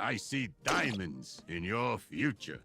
I see diamonds in your future.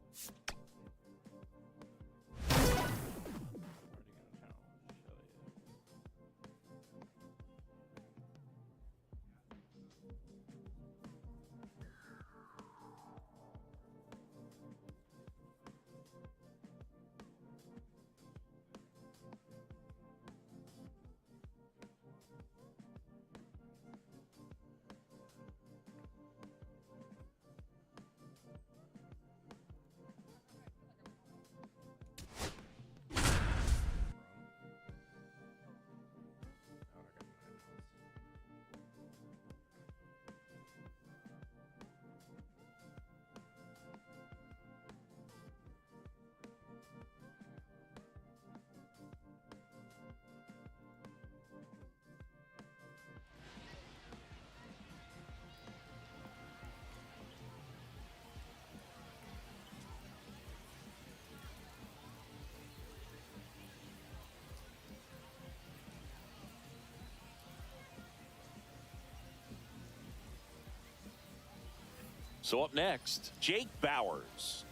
So up next, Jake Bauers.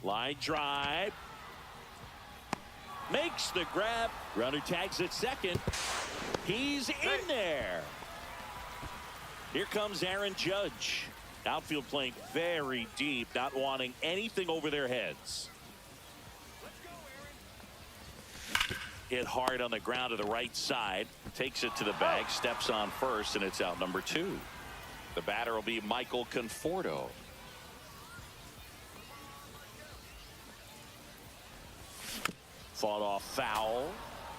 Line drive. Makes the grab. Runner tags at second. He's in there. Here comes Aaron Judge. Outfield playing very deep, not wanting anything over their heads. Hit hard on the ground to the right side. Takes it to the bag. Steps on first, and it's out number 2. The batter will be Michael Conforto. Fought off foul.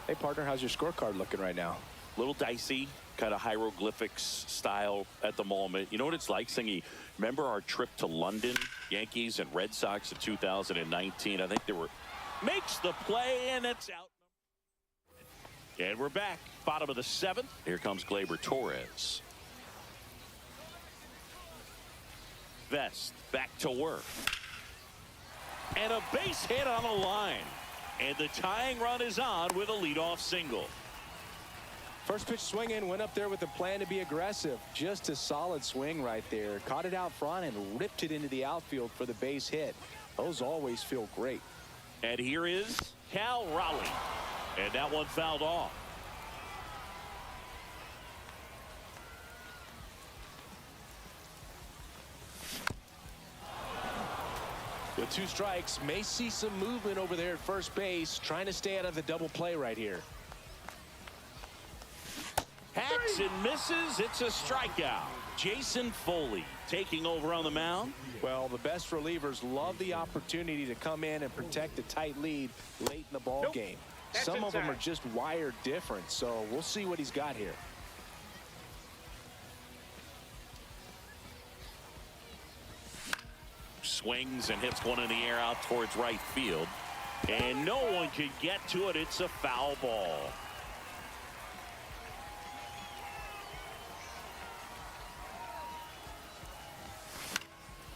Hey, partner, how's your scorecard looking right now? Little dicey, kind of hieroglyphics style at the moment. You know what it's like, Singy? Remember our trip to London, Yankees and Red Sox in 2019? I think there were... Makes the play, and it's out. And we're back. Bottom of the 7th. Here comes Gleyber Torres. Vest back to work. And a base hit on the line. And the tying run is on with a leadoff single. First pitch swinging, went up there with the plan to be aggressive. Just a solid swing right there. Caught it out front and ripped it into the outfield for the base hit. Those always feel great. And here is Cal Raleigh. And that one fouled off. With 2 strikes, may see some movement over there at first base, trying to stay out of the double play right here. Hacks and misses. It's a strikeout. Jason Foley taking over on the mound. Well, the best relievers love the opportunity to come in and protect a tight lead late in the ball game. Some of them are just wired different, so we'll see what he's got here. Swings and hits one in the air out towards right field. And no one can get to it. It's a foul ball.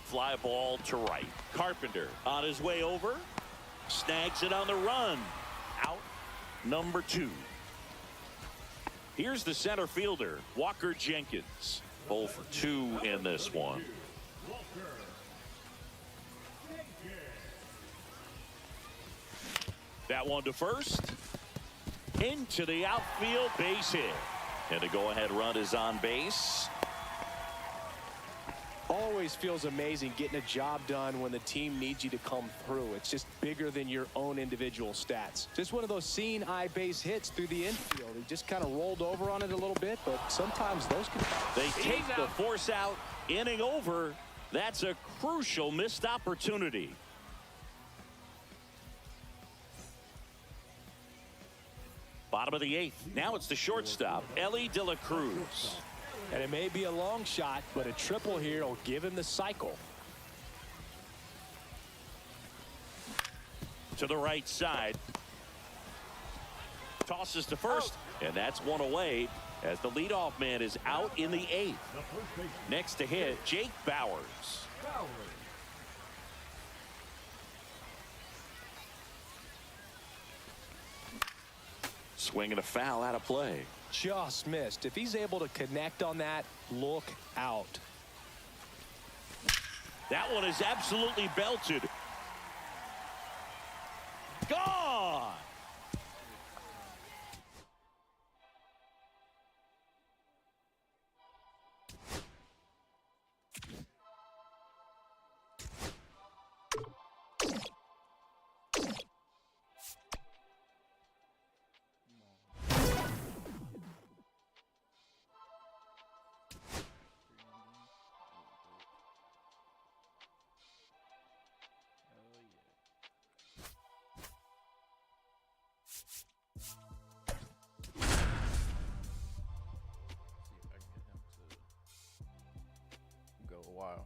Fly ball to right. Carpenter on his way over. Snags it on the run. Out number 2. Here's the center fielder, Walker Jenkins. 0 for 2 in this one. That one to first. Into the outfield, base hit. And the go-ahead run is on base. Always feels amazing getting a job done when the team needs you to come through. It's just bigger than your own individual stats. Just one of those seeing eye base hits through the infield. He just kind of rolled over on it a little bit, but sometimes those can... They take the force out, inning over. That's a crucial missed opportunity. Bottom of the 8th. Now it's the shortstop, Elly De La Cruz. And it may be a long shot, but a triple here will give him the cycle. To the right side. Tosses to first, and that's one away as the leadoff man is out in the 8th. Next to hit, Jake Bauers. Swing and a foul out of play. Just missed. If he's able to connect on that, look out. That one is absolutely belted. Gone. A while.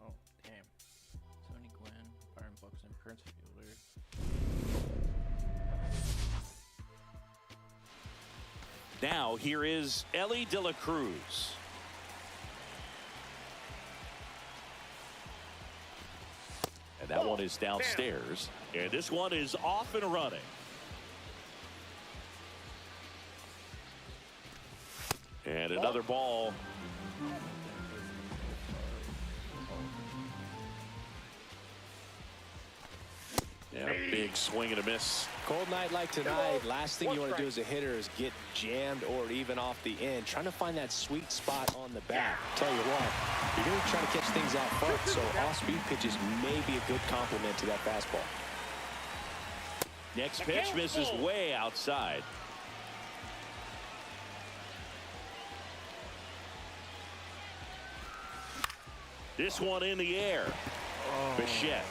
Oh, damn. Tony Gwynn, Byron Buxton, Prince Fielder. Now here is Elly De La Cruz. And that one is downstairs. And this one is off and running. And another ball. And a big swing and a miss. Cold night like tonight, last thing you want to do as a hitter is get jammed or even off the end. Trying to find that sweet spot on the bat. Tell you what, you're going to try to catch things out front, so off-speed pitches may be a good complement to that fastball. Next pitch misses way outside. This one in the air. Bichette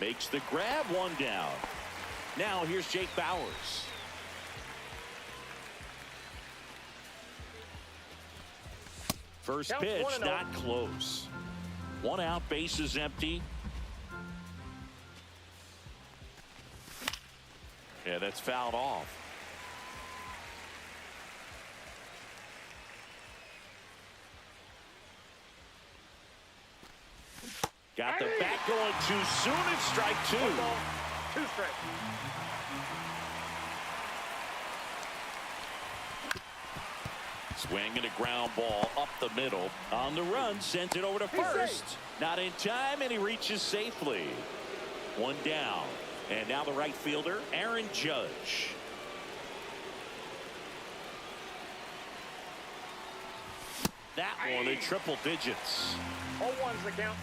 makes the grab, one down. Now here's Jake Bauers. First pitch not close. One out, bases empty. Yeah, that's fouled off. Got the bat going too soon. It's strike two. 2 strikes. Swing and a ground ball up the middle. On the run, sends it over to first. Not in time, and he reaches safely. One down. And now the right fielder, Aaron Judge. That one in triple digits. 0-1's the count.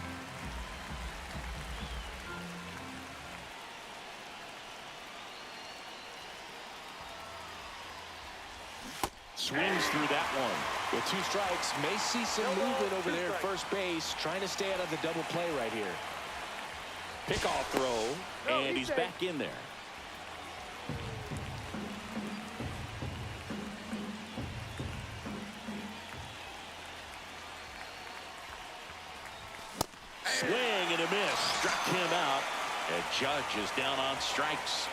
Swings through that one. With 2 strikes, may see some movement over there at first base, trying to stay out of the double play right here. Pickoff throw, and he's back in there. Swing and a miss. Struck him out. And Judge is down on strikes.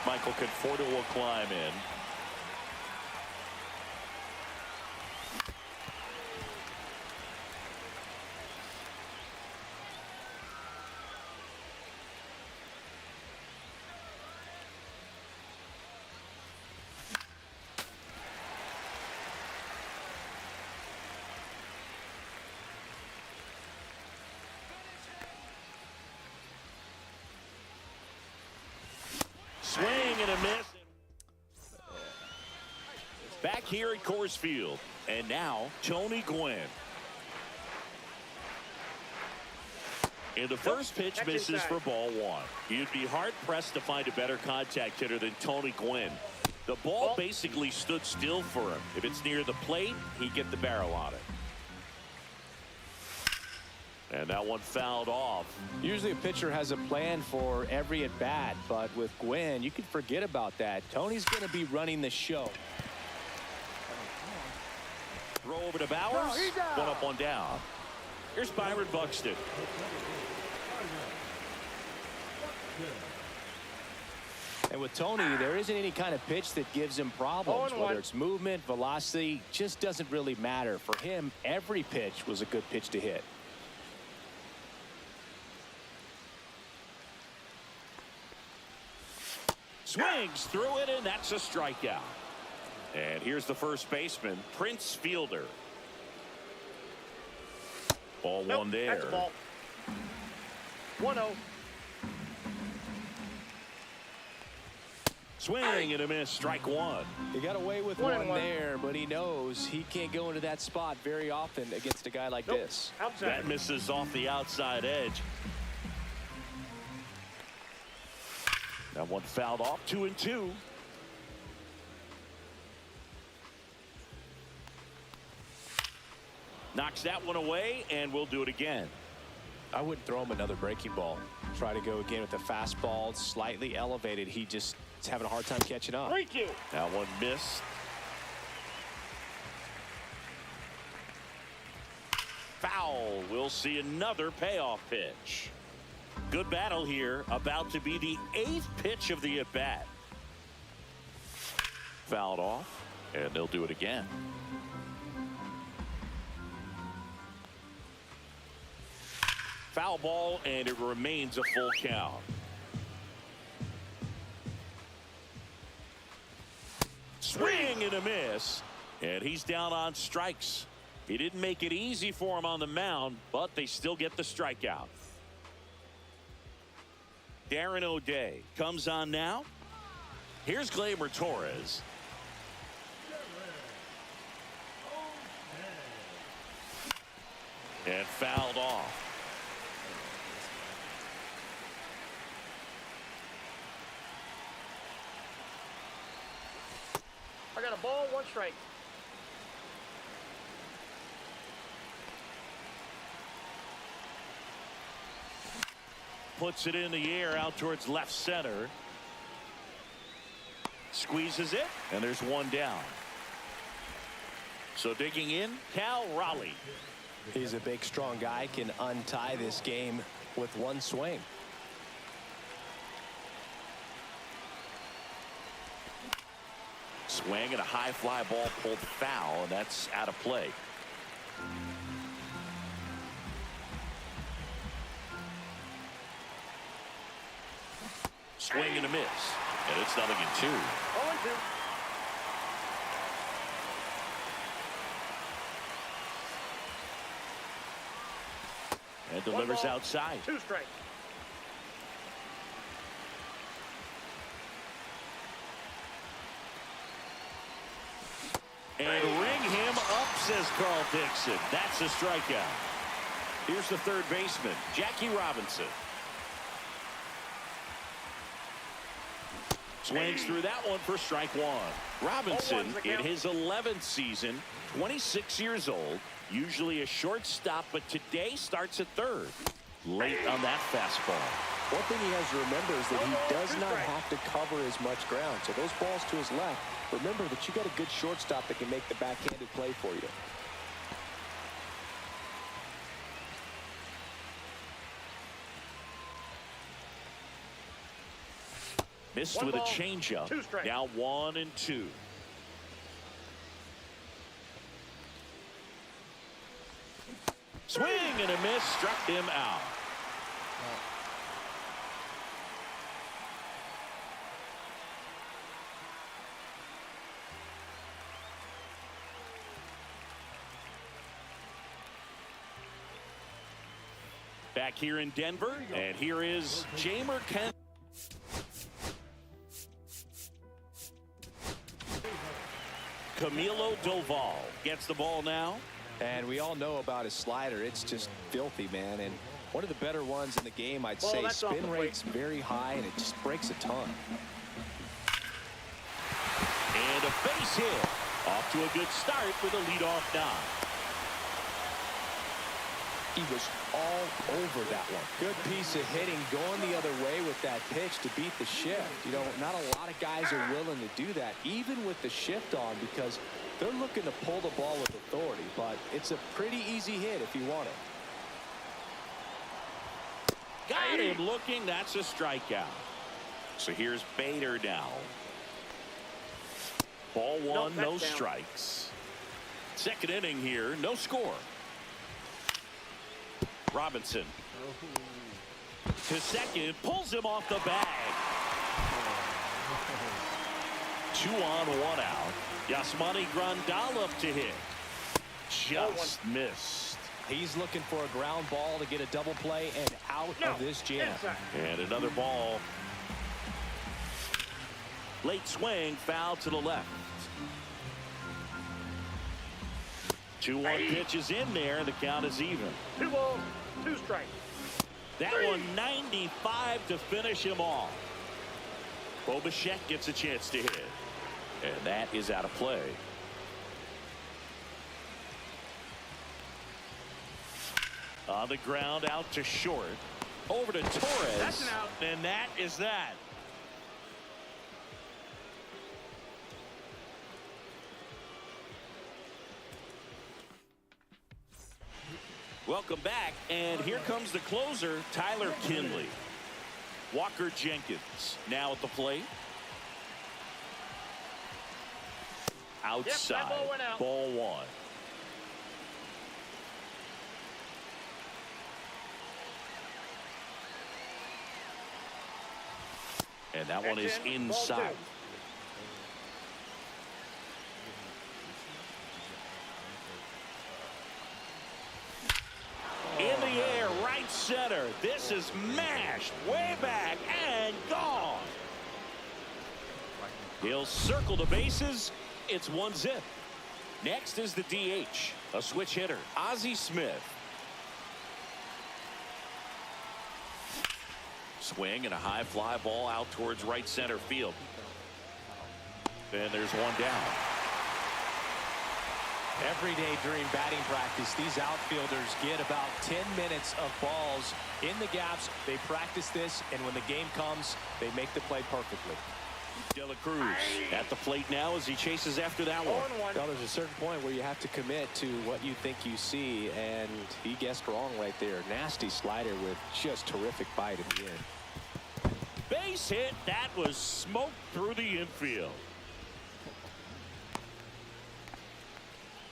Michael Conforto will climb in. Swing and a miss. Back here at Coors Field. And now Tony Gwynn. And the first pitch misses for ball one. You'd be hard-pressed to find a better contact hitter than Tony Gwynn. The ball basically stood still for him. If it's near the plate, he'd get the barrel on it. And that one fouled off. Usually a pitcher has a plan for every at-bat, but with Gwynn, you can forget about that. Tony's going to be running the show. Throw over to Bauers. One up, one down. Here's Byron Buxton. And with Tony, there isn't any kind of pitch that gives him problems. 0-1. Whether it's movement, velocity, just doesn't really matter. For him, every pitch was a good pitch to hit. Swings through it, and that's a strikeout. And here's the first baseman, Prince Fielder. Ball Nope, one there. that's a ball. 1-0. Swing and a miss, strike one. He got away with 1-1. one there, but he knows he can't go into that spot very often against a guy like Nope. this. Outside. That misses off the outside edge. That one fouled off, 2-2. Knocks that one away, and we'll do it again. I wouldn't throw him another breaking ball. Try to go again with the fastball, slightly elevated. He just is having a hard time catching up. 3-2. That one missed. Foul. We'll see another payoff pitch. Good battle here. About to be the 8th pitch of the at-bat. Fouled off, and they'll do it again. Foul ball, and it remains a full count. Swing and a miss, and he's down on strikes. He didn't make it easy for him on the mound, but they still get the strikeout. Darren O'Day comes on now. Here's Gleyber Torres. And fouled off. I got a ball, 1 strike. Puts it in the air out towards left center. Squeezes it, and there's one down. So digging in, Cal Raleigh. He's a big, strong guy, can untie this game with one swing. Swing and a high fly ball pulled foul, and that's out of play. Swing and a miss, and it's 0-2. 0-2. And delivers 1 ball, outside. 2 strikes. And ring him up, says Carl Dixon. That's a strikeout. Here's the third baseman, Jackie Robinson. Swings through that one for strike one. Robinson, in his 11th season, 26 years old, usually a shortstop, but today starts at third. Late on that fastball. One thing he has to remember is that he does not have to cover as much ground. So those balls to his left, remember that you got a good shortstop that can make the backhanded play for you. Missed 1 with ball, a changeup. 2 strikes. Now 1-2. Swing and a miss, struck him out. Back here in Denver, and here is Jamer Kent. Camilo Doval gets the ball now. And we all know about his slider. It's just filthy, man. And one of the better ones in the game, I'd Ball, say. that's off the Spin plate. rate's very high, and it just breaks a ton. And a base hit. Off to a good start with a leadoff knock. He was all over that one. Good piece of hitting, going the other way with that pitch to beat the shift. You know, not a lot of guys are willing to do that, even with the shift on, because they're looking to pull the ball with authority. But it's a pretty easy hit if you want it. Got him looking. That's a strikeout. So here's Bader now. Ball one, Nope, no that's down. strikes. Second inning here, no score. Robinson to second, pulls him off the bag. 2 on, 1 out. Yasmani Grandal to hit. Just missed. He's looking for a ground ball to get a double play and out of this jam. Inside. And another ball. Late swing, foul to the left. 2-1 pitch is in there. The count is even. 2 balls, 2 strikes. That one 95 to finish him off. Bo Bichette gets a chance to hit. And that is out of play. On the ground, out to short. Over to Torres. That's an out. And that is that. Welcome back, and here comes the closer, Tyler Kinley. Walker Jenkins now at the plate. Outside, that ball went out. ball one. And that one is That's in. Ball inside. 2. In the air, right center. This is mashed way back and gone. He'll circle the bases. It's 1-0. Next is the DH, a switch hitter, Ozzie Smith. Swing and a high fly ball out towards right center field. And there's one down. Every day during batting practice, these outfielders get about 10 minutes of balls in the gaps. They practice this, and when the game comes, they make the play perfectly. De La Cruz at the plate now as he chases after that one. 0-1. Well, there's a certain point where you have to commit to what you think you see, and he guessed wrong right there. Nasty slider with just terrific bite at the end. Base hit. That was smoked through the infield.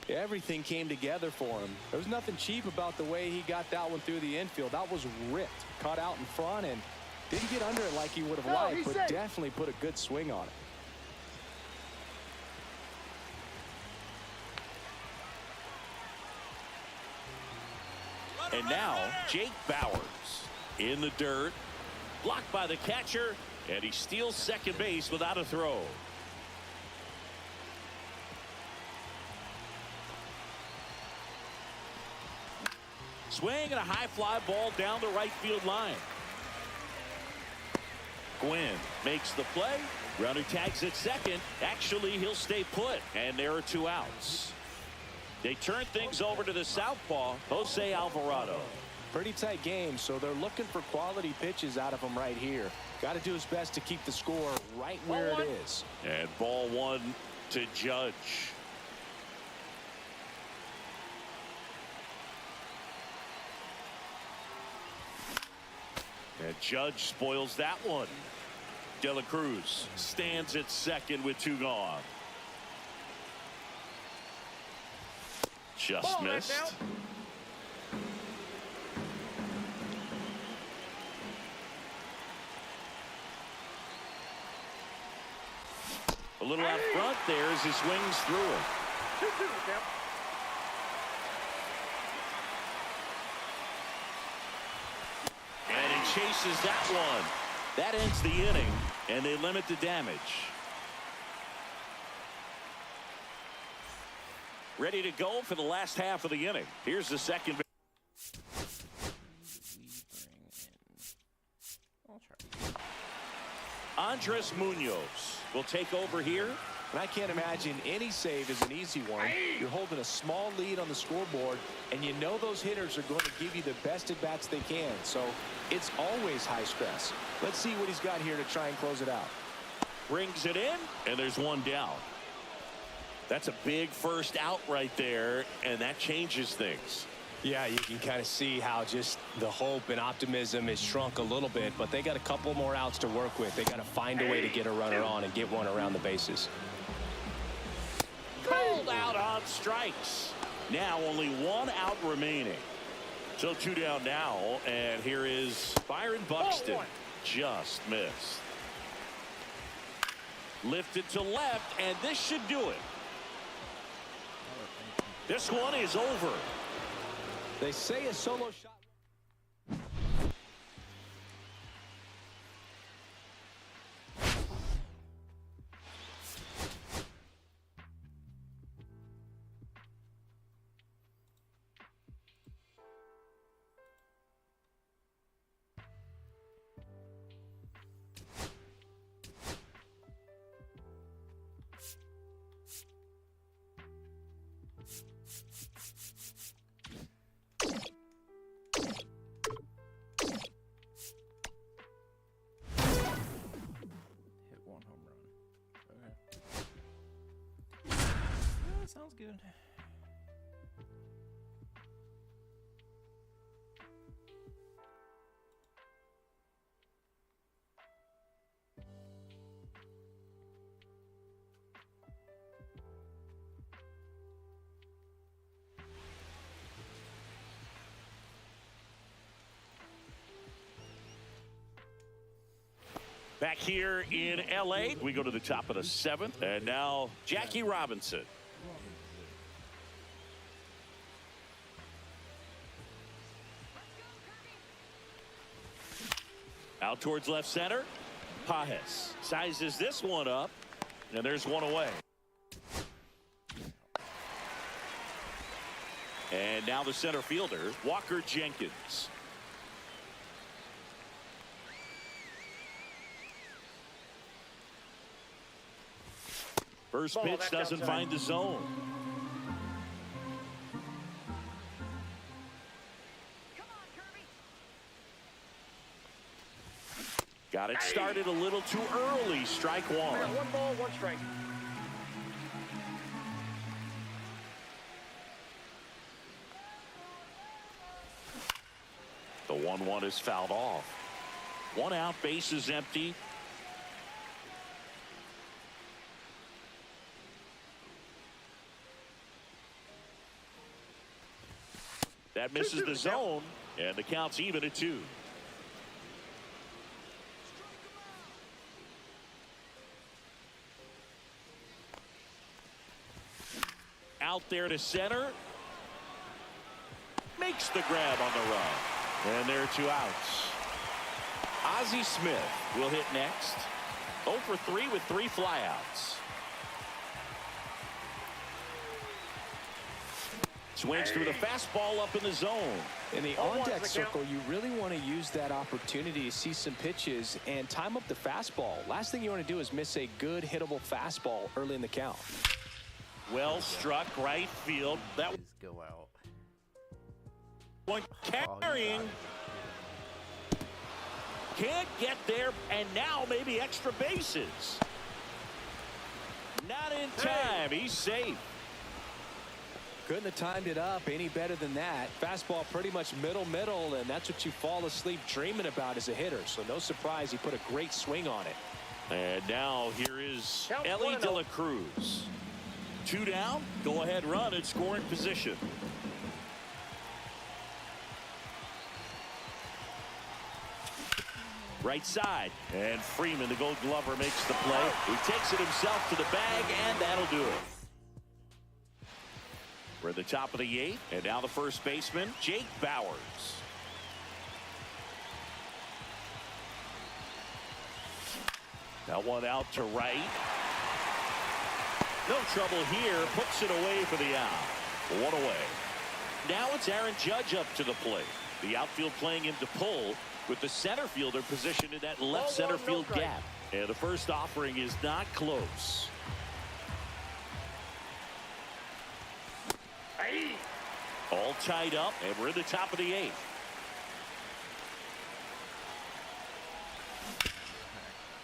Everything came together for him. There was nothing cheap about the way he got that one through the infield. That was ripped, caught out in front, and didn't get under it like he would have liked, he's but safe. definitely put a good swing on it. And now Jake Bauers in the dirt, blocked by the catcher, and he steals second base without a throw. Swing and a high fly ball down the right field line. Gwynn makes the play. Runner tags at second. Actually, he'll stay put, and there are 2 outs. They turn things over to the southpaw, Jose Alvarado. Pretty tight game, so they're looking for quality pitches out of him right here. Got to do his best to keep the score right where it is. And ball one to Judge. And Judge spoils that one. De La Cruz stands at second with 2 gone. Just Ball back missed. now. A little out front there as he swings through it. 2-2 the count. And he chases that one. That ends the inning, and they limit the damage. Ready to go for the last half of the inning. Here's the second. I'll try. Andres Munoz will take over here. And I can't imagine any save is an easy one. You're holding a small lead on the scoreboard, and you know those hitters are going to give you the best at-bats they can. So it's always high stress. Let's see what he's got here to try and close it out. Brings it in, and there's one down. That's a big first out right there, and that changes things. Yeah, you can kind of see how just the hope and optimism is shrunk a little bit, but they got a couple more outs to work with. They got to find a way to get a runner on and get one around the bases. Called out on strikes. Now only one out remaining. So 2 down now, and here is Byron Buxton. Just missed. Lifted to left, and this should do it. This one is over. They say a solo shot. Hit 1 home run. Okay. Yeah, sounds good. Back here in L.A., we go to the top of the 7th, and now Jackie Robinson. Out towards left center. Pages sizes this one up, and there's one away. And now the center fielder, Walker Jenkins. First pitch doesn't find the zone. Got it started a little too early. Strike 1. 1 ball, 1 strike. The 1-1 is fouled off. 1 out, base is empty. That misses the zone, and the count's even at 2. Out there to center. Makes the grab on the run. And there are 2 outs. Ozzie Smith will hit next. 0 for 3 with 3 flyouts. Swings through the fastball up in the zone. In the on-deck circle, you really want to use that opportunity to see some pitches and time up the fastball. Last thing you want to do is miss a good hittable fastball early in the count. Well struck right field. That Please go out. one carrying. Can't get there, and now maybe extra bases. Not in time. He's safe. Couldn't have timed it up any better than that. Fastball pretty much middle, and that's what you fall asleep dreaming about as a hitter. So no surprise he put a great swing on it. And now here is Ellie De La Cruz. 2 down. Go ahead run in scoring position. Right side, and Freeman, the Gold Glover, makes the play. He takes it himself to the bag, and that'll do it. We're at the top of the 8th, and now the first baseman, Jake Bauers. That one out to right. No trouble here. Puts it away for the out. 1 away. Now it's Aaron Judge up to the plate. The outfield playing him to pull, with the center fielder positioned in that left center field gap. And the first offering is not close. All tied up, and we're in the top of the 8th.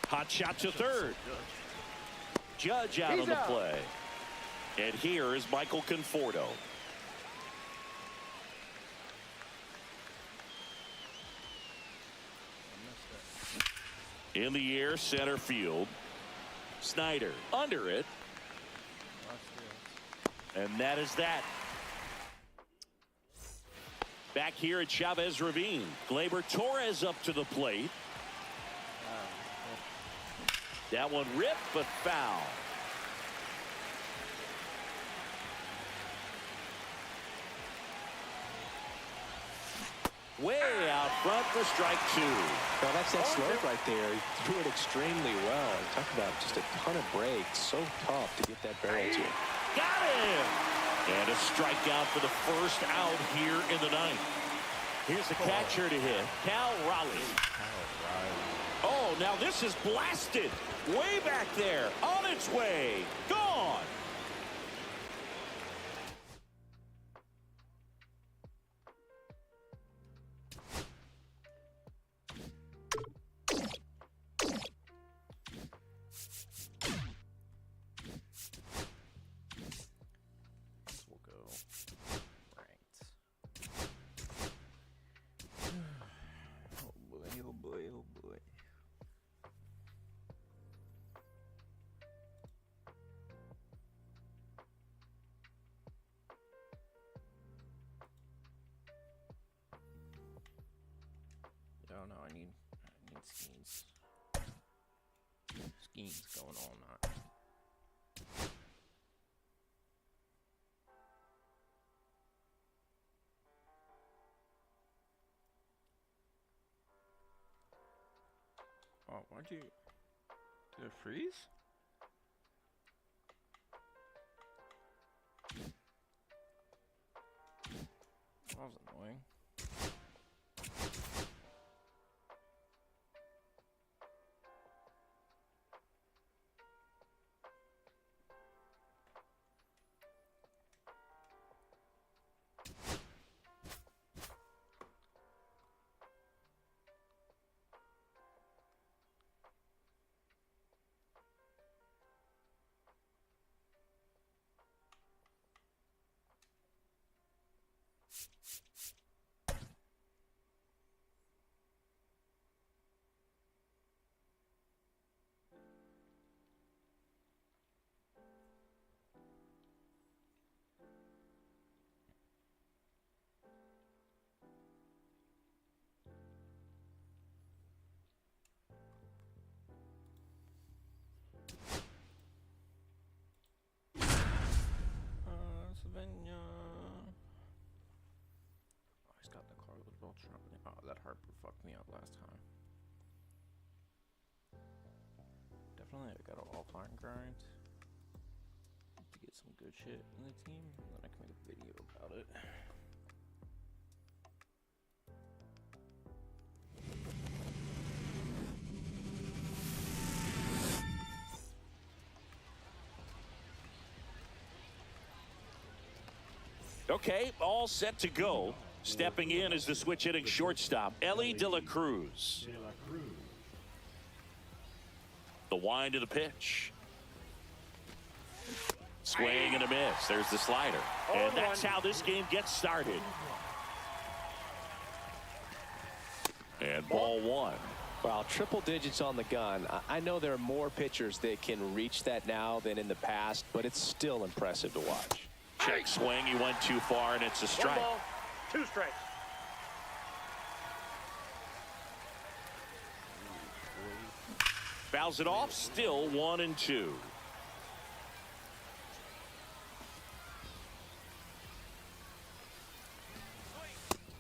Hot shot to third. Judge out on the play. And here is Michael Conforto. In the air, center field. Snyder under it. And that is that. Back here at Chavez Ravine. Gleyber Torres up to the plate. That one ripped, but foul. Way out front for strike 2. Well, that's that slope right there. He threw it extremely well. Talk about just a ton of breaks. So tough to get that barrel to. Got him! And a strikeout for the first out here in the ninth. Here's the catcher to hit, Cal Raleigh. Oh, now this is blasted. Way back there. On its way. Gone. Oh no, I need schemes. Schemes going all night. Oh, why'd you did it freeze? That was annoying. Oh, that Harper fucked me up last time. Definitely I gotta offline grind to get some good shit in the team, and then I can make a video about it. Okay, all set to go. Stepping in is the switch hitting shortstop, Elly De La Cruz. The wind of the pitch. Swing and a miss. There's the slider. And that's how this game gets started. And ball 1. Wow, triple digits on the gun. I know there are more pitchers that can reach that now than in the past, but it's still impressive to watch. Check swing. He went too far, and it's a strike. 1 ball, 2 strikes. Fouls it off. Still 1-2.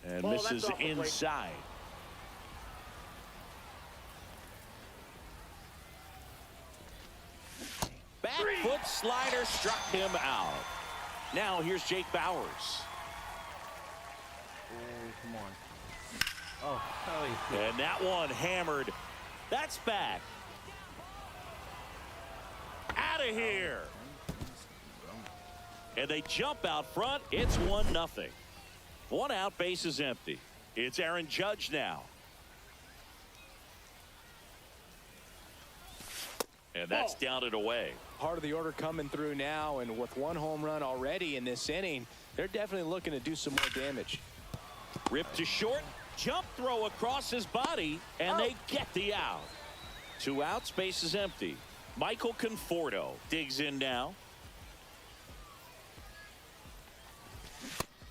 And misses inside. Back foot slider struck him out. Now here's Jake Bauers. Oh, come on. Oh, hell yeah. And that one hammered. That's back. Out of here. And they jump out front. It's 1-0. 1 out, base is empty. It's Aaron Judge now. And that's down and away. Part of the order coming through now, and with 1 home run already in this inning, they're definitely looking to do some more damage. Ripped to short, jump throw across his body, and they get the out. 2 outs, base is empty. Michael Conforto digs in now.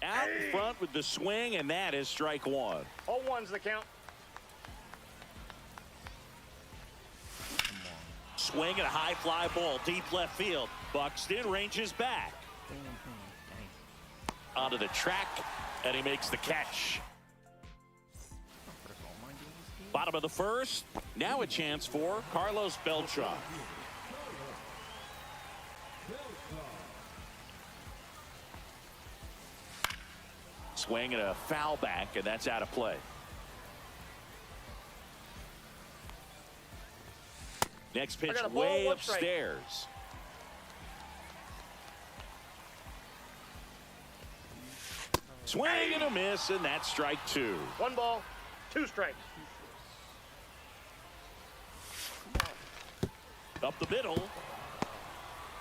Out in front with the swing, and that is strike 1. 0-1's the count. Swing and a high fly ball deep left field. Buxton ranges back. Onto the track, and he makes the catch. Bottom of the first. Now a chance for Carlos Beltran. Swing and a foul back, and that's out of play. Next pitch way upstairs. Swing and a miss, and that's strike 2. 1 ball, 2 strikes. Up the middle.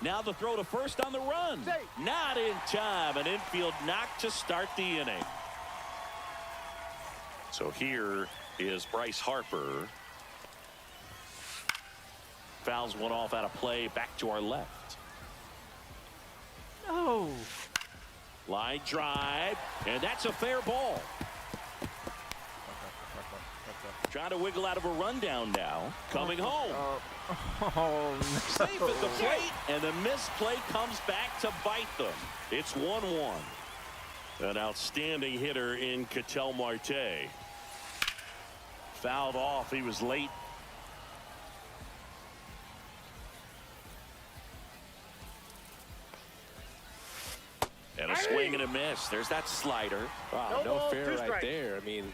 Now the throw to first on the run. Not in time. An infield knock to start the inning. So here is Bryce Harper. Fouls one off out of play. Back to our left. No. Line drive. And that's a fair ball. Trying to wiggle out of a rundown now. Coming home. Oh, no. Safe at the plate, and the misplay comes back to bite them. It's 1-1. An outstanding hitter in Ketel Marte. Fouled off. He was late. And a swing and a miss. There's that slider. Wow, No no ball, fair 2 right strikes. there. I mean,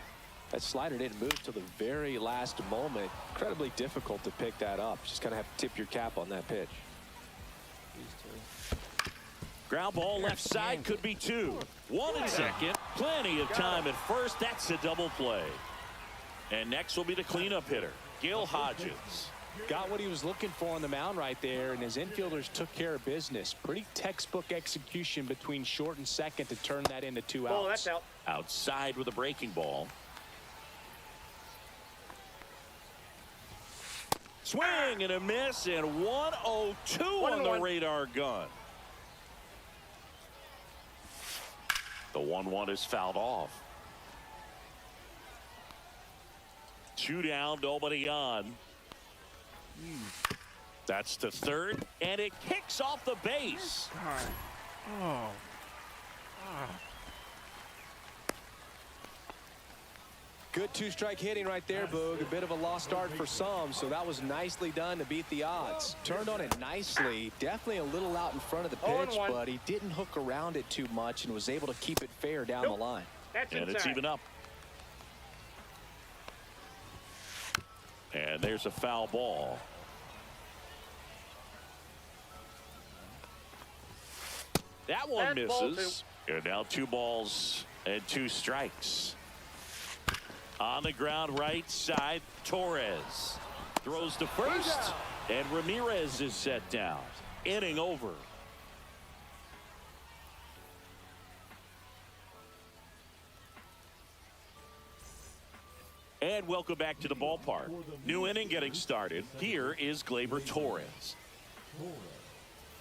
that slider didn't move till the very last moment. Incredibly difficult to pick that up. Just kind of have to tip your cap on that pitch. Ground ball left side, could be 2. 1 in second. Plenty of time at first. That's a double play. And next will be the cleanup hitter, Gil Hodges. Got what he was looking for on the mound right there, and his infielders took care of business. Pretty textbook execution between short and second to turn that into 2 outs. Oh, that's out. Outside with a breaking ball. Swing and a miss, and 1-0-2 on the 1-1. radar gun. The 1-1 is fouled off. 2 down, nobody on. That's to third, and it kicks off the base. Oh. Good 2-strike hitting right there, Boog. A bit of a lost start for some, so that was nicely done to beat the odds. Turned on it nicely. Definitely a little out in front of the pitch, 0-1. but he didn't hook around it too much and was able to keep it fair down the line. That's And inside. it's even up. And there's a foul ball. That one That's ball misses. And now 2 balls and 2 strikes. On the ground right side, Torres throws to first, and Ramirez is set down. Inning over. And welcome back to the ballpark. New inning getting started. Here is Gleyber Torres.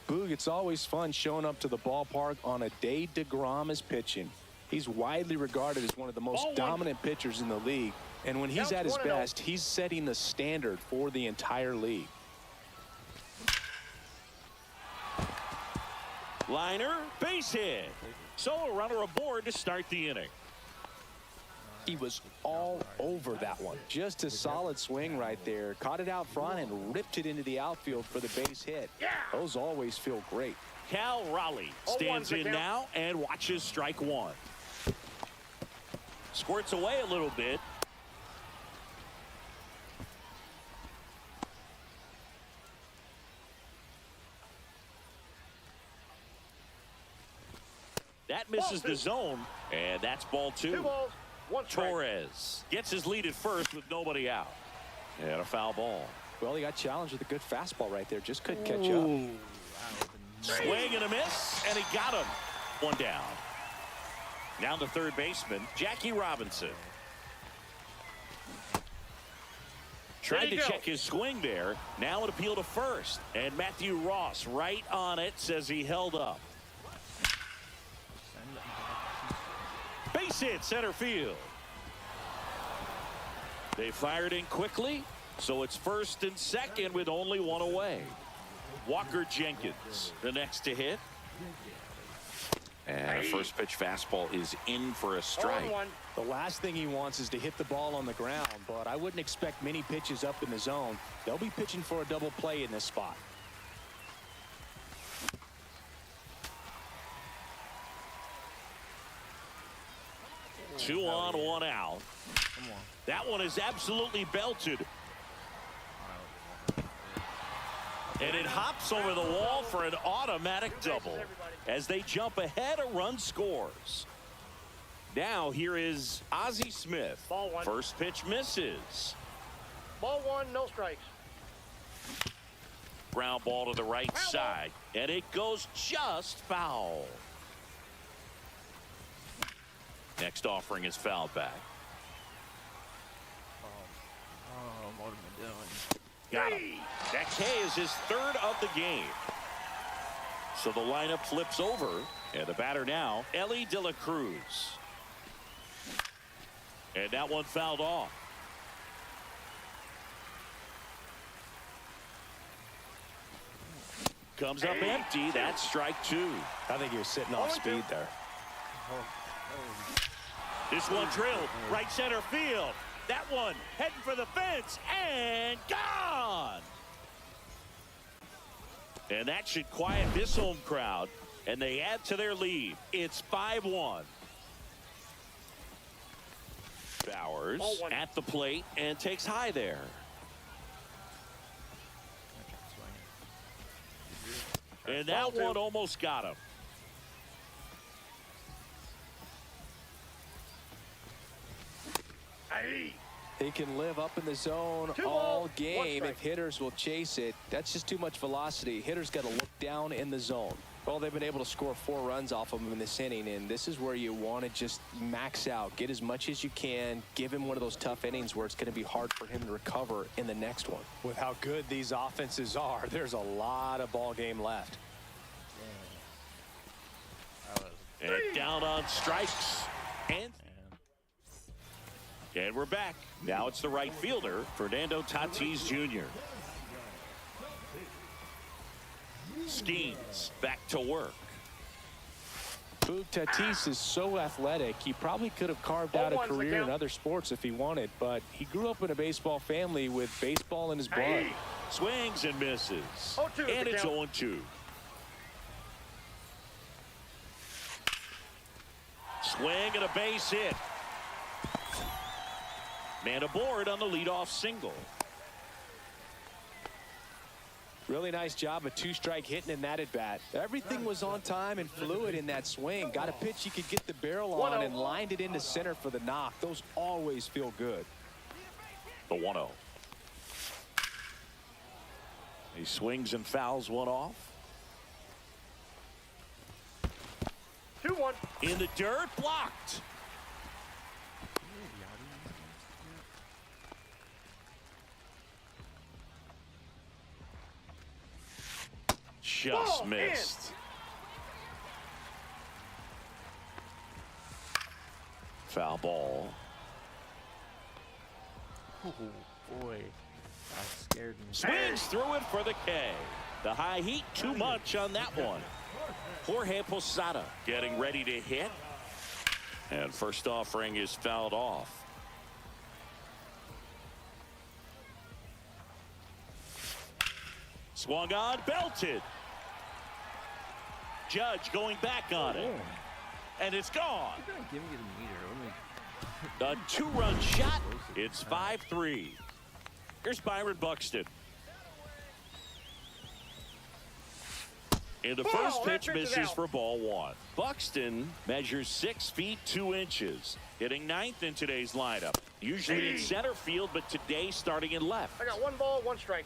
Boog, it's always fun showing up to the ballpark on a day DeGrom is pitching. He's widely regarded as one of the most dominant pitchers in the league. And when he's at his best, he's setting the standard for the entire league. Liner, base hit. So a runner aboard to start the inning. He was all over that one. Just a solid swing right there. Caught it out front and ripped it into the outfield for the base hit. Those always feel great. Cal Raleigh stands in now and watches strike 1. Squirts away a little bit. That misses the zone, and that's ball 2. 2 balls, 1 strike. Torres gets his lead at first with nobody out. And a foul ball. Well, he got challenged with a good fastball right there. Just couldn't catch up. Swing and a miss, and he got him. 1 down. Now the third baseman, Jackie Robinson. Tried Ready to to go. check his swing there. Now an appeal to first. And Matthew Ross right on it, says he held up. Base hit center field. They fired in quickly, so it's first and second with only one away. Walker Jenkins, the next to hit. And first pitch fastball is in for a strike. 0-1. The last thing he wants is to hit the ball on the ground, but I wouldn't expect many pitches up in the zone. They'll be pitching for a double play in this spot. Two on, one out. Come on. That one is absolutely belted. And it hops over the wall for an automatic double. As they jump ahead, a run scores. Now here is Ozzie Smith. Ball one. First pitch misses. Ball 1, no strikes. Ground ball to the right Foul ball. side. And it goes just foul. Next offering is fouled back. Oh, what am I doing? Got him. That K is his third of the game. So the lineup flips over. And the batter now, Ellie De La Cruz. And that one fouled off. Comes up empty. That's strike two. I think he was sitting off speed there. This one drilled right center field. That one heading for the fence and gone. And that should quiet this home crowd. And they add to their lead. It's 5-1. Bowers Ball one. at the plate and takes high there. And that Ball two. one almost got him. He can live up in the zone 2 all one game strike. if hitters will chase it. That's just too much velocity. Hitters got to look down in the zone. Well, they've been able to score 4 runs off of him in this inning, and this is where you want to just max out, get as much as you can, give him one of those tough innings where it's going to be hard for him to recover in the next one. With how good these offenses are, there's a lot of ball game left. And down on strikes. And we're back. Now it's the right fielder, Fernando Tatis Jr. Skeens back to work. Boog Tatis is so athletic, he probably could have carved out a 0-1's the career in count. other sports if he wanted, but he grew up in a baseball family with baseball in his blood. Hey. Swings and misses. 0-2 is And the it's count. 0-2. Swing and a base hit. Man aboard on the leadoff single. Really nice job of 2-strike hitting in that at bat. Everything was on time and fluid in that swing. Got a pitch he could get the barrel on 1-0. and lined it into center for the knock. Those always feel good. The 1-0. He swings and fouls one off. 2-1. In the dirt, blocked. Just Ball missed. Foul ball. Oh, boy. That scared me. Swings through it for the K. The high heat, too much on that one. Jorge Posada getting ready to hit. And first offering is fouled off. Swung on, belted. Judge going back on it. And it's gone. Give me the meter. A 2-run shot. It's 5-3. Here's Byron Buxton. In the Ball, first that pitch pitch is misses out. for ball one. Buxton measures 6 feet 2 inches. Hitting ninth in today's lineup. Usually in center field, but today starting in left. I got 1 ball, 1 strike.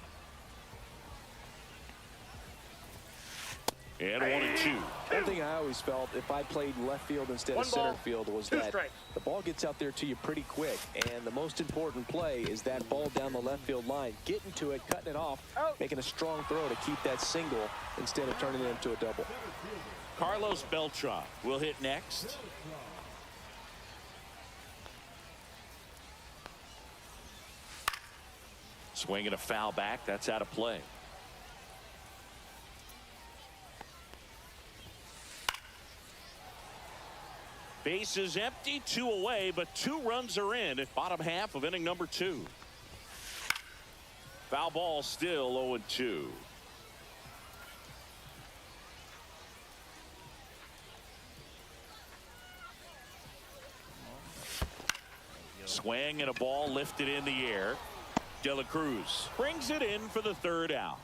And 1-2. One thing I always felt, if I played left field instead One of center ball, field, was 2 that strikes. the ball gets out there to you pretty quick. And the most important play is that ball down the left field line, getting to it, cutting it off, making a strong throw to keep that single instead of turning it into a double. Carlos Beltran will hit next. Swinging a foul back. That's out of play. Base is empty, 2 away, but 2 runs are in at bottom half of inning number 2. Foul ball still 0-2. Swing and a ball lifted in the air. De La Cruz brings it in for the 3rd out.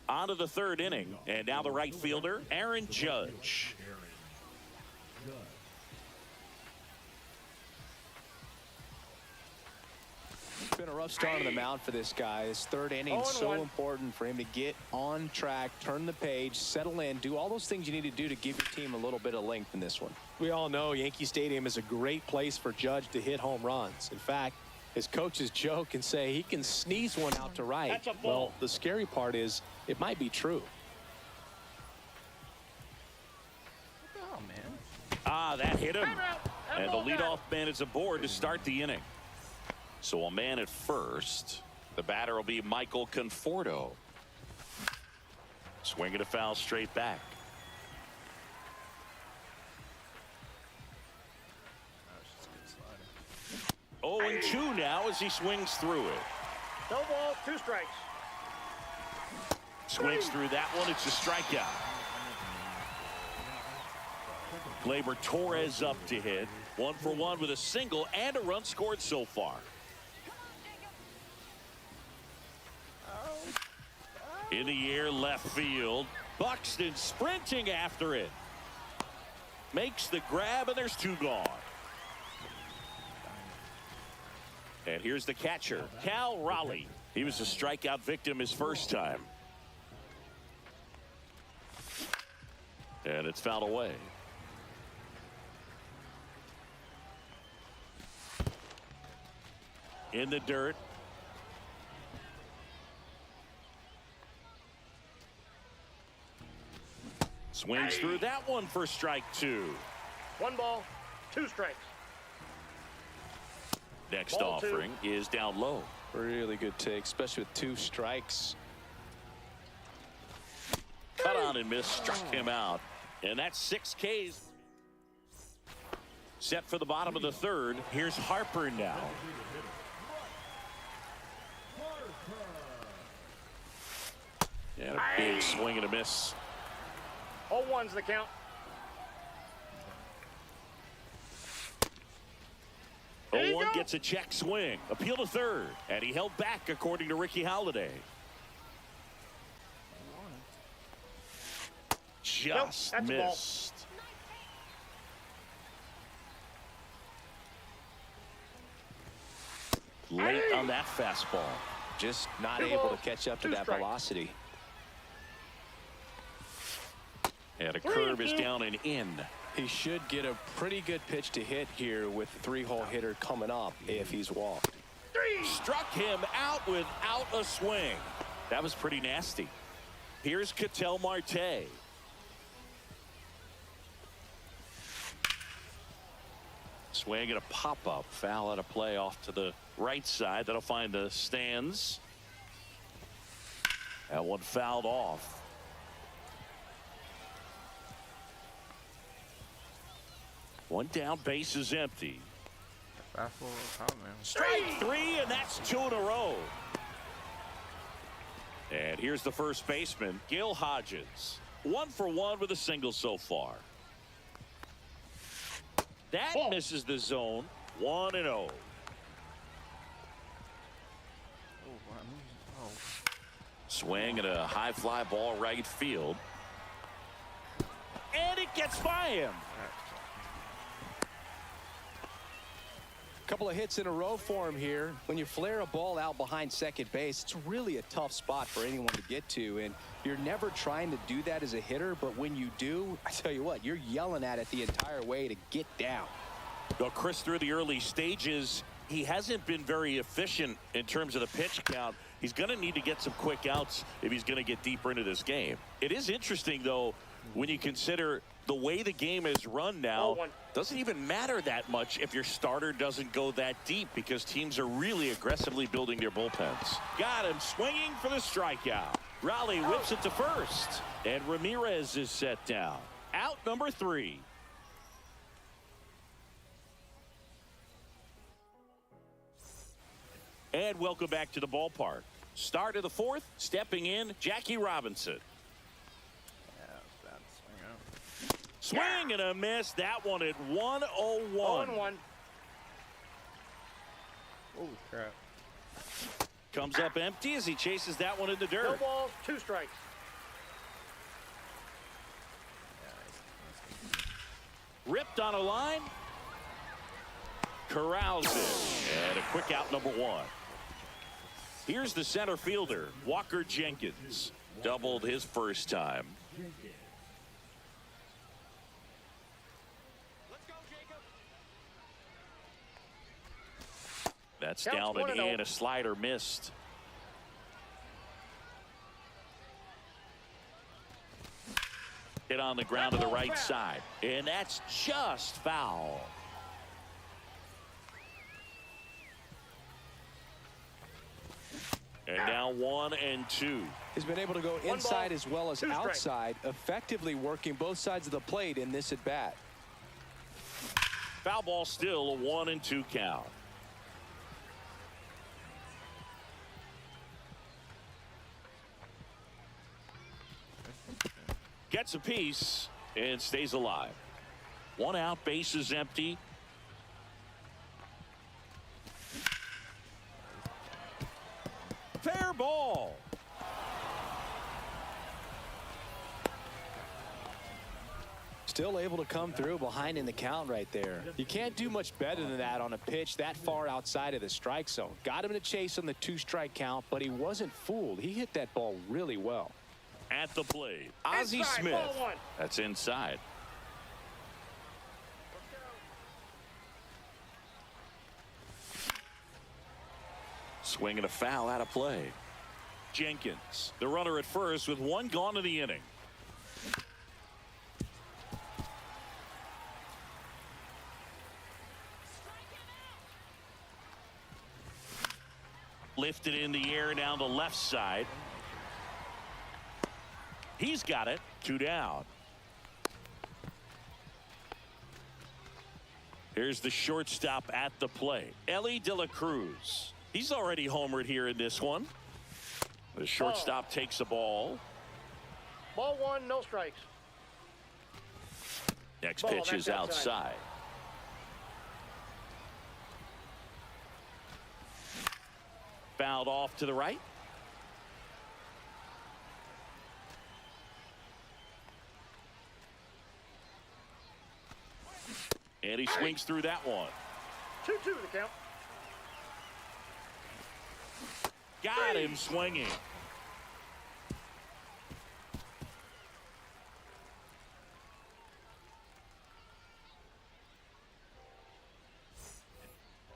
On to the 3rd inning, and now the right fielder, Aaron Judge. It's been a rough start on the mound for this guy. His 3rd inning is so important for him to get on track, turn the page, settle in, do all those things you need to do to give your team a little bit of length in this one. We all know Yankee Stadium is a great place for Judge to hit home runs. In fact, his coaches joke and say he can sneeze one out to right. That's a ball. Well, the scary part is it might be true. Oh, man. Ah, that hit him. That And the ball got leadoff man is aboard to start the inning. So a man at first. The batter will be Michael Conforto. Swinging a foul straight back. Oh, and 2 now as he swings through it. No ball, 2 strikes. Swings through that one. It's a strikeout. Gleyber Torres up to hit. 1 for 1 with a single and a run scored so far. In the air, left field. Buxton sprinting after it. Makes the grab, and there's 2 gone. And here's the catcher, Cal Raleigh. He was a strikeout victim his first time. And it's fouled away. In the dirt. Swings through that one for strike 2. 1 ball, 2 strikes. Next Ball 2. offering is down low. Really good take, especially with 2 strikes. Cut on and miss, struck him out. And that's 6 Ks. Set for the bottom of the 3rd. Here's Harper now. And a big swing and a miss. 0-1's the count. 0-1 gets a check swing. Appeal to 3rd. And he held back, according to Ricky Halladay. Just that's a ball. missed. Late on that fastball. Just not 2 able to balls, catch up to 2 that strikes. velocity. And a curve is down and in. He should get a pretty good pitch to hit here with the 3-hole hitter coming up if he's walked. 3. Struck him out without a swing. That was pretty nasty. Here's Ketel Marte. Swing and a pop-up. Foul out of play off to the right side. That'll find the stands. That one fouled off. One down, base is empty. Fastball was hot, man. Strike 3, and that's 2 in a row. And here's the first baseman, Gil Hodges. 1 for 1 with a single so far. That misses the zone. 1-0. Oh, wow. Swing and a high fly ball right field. And it gets by him. Couple of hits in a row for him here. When you flare a ball out behind second base, it's really a tough spot for anyone to get to, and you're never trying to do that as a hitter, but when you do, I tell you what, you're yelling at it the entire way to get down. Well, Chris, through the early stages, he hasn't been very efficient in terms of the pitch count. He's going to need to get some quick outs if he's going to get deeper into this game. It is interesting, though, when you consider the way the game is run now. Doesn't even matter that much if your starter doesn't go that deep, because teams are really aggressively building their bullpens. Got him swinging for the strikeout. Raleigh whips it to first, and Ramirez is set down. Out number 3. And welcome back to the ballpark. Start of the 4th, stepping in, Jackie Robinson. Swing and a miss. That one at 101. 0-1. Oh, crap. Comes up empty as he chases that one in the No dirt. balls, 2 strikes. Ripped on a line. Corrals it. And a quick out, number 1. Here's the center fielder, Walker Jenkins. Doubled his first time. That's Counts down 1-0. and in. A slider missed. Hit on the ground to the right side. And that's just foul. And now 1-2. He's been able to go One inside ball, as well as 2 strikes. outside, effectively working both sides of the plate in this at bat. Foul ball, still a 1-2 count. Gets a piece and stays alive. 1 out, base is empty. Fair ball. Still able to come through behind in the count right there. You can't do much better than that on a pitch that far outside of the strike zone. Got him to chase on the 2-strike count, but he wasn't fooled. He hit that ball really well. At the plate, Ozzie Inside, Smith. ball 1. That's inside. Swing and a foul out of play. Jenkins, the runner at first with 1 gone in the inning. Lifted in the air down the left side. He's got it. 2 down. Here's the shortstop at the plate, Elly De La Cruz. He's already homered here in this one. The shortstop takes the ball. Ball 1, no strikes. Next Ball, pitch that's is outside. Fouled off to the right. And he swings through that one. 2-2 the count. Got him swinging.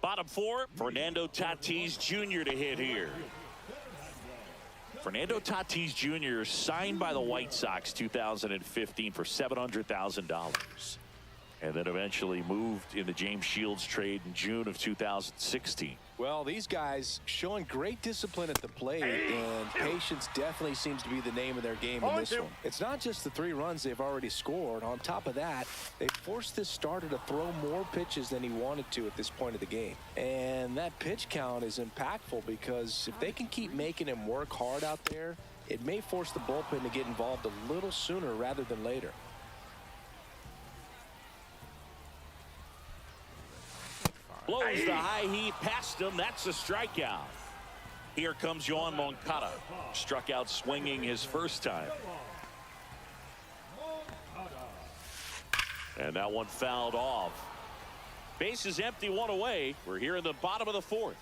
Bottom 4, Fernando Tatis Jr. to hit here. Fernando Tatis Jr. signed by the White Sox 2015 for $700,000. And then eventually moved in the James Shields trade in June of 2016. Well, these guys showing great discipline at the plate, and patience definitely seems to be the name of their game in this 0-2. one. It's not just the 3 runs they've already scored. On top of that, they forced this starter to throw more pitches than he wanted to at this point of the game. And that pitch count is impactful, because if they can keep making him work hard out there, it may force the bullpen to get involved a little sooner rather than later. Blows the high heat past him. That's a strikeout. Here comes Yoan Moncada. Struck out swinging his first time. And that one fouled off. Base is empty, one away. We're here in the bottom of the fourth.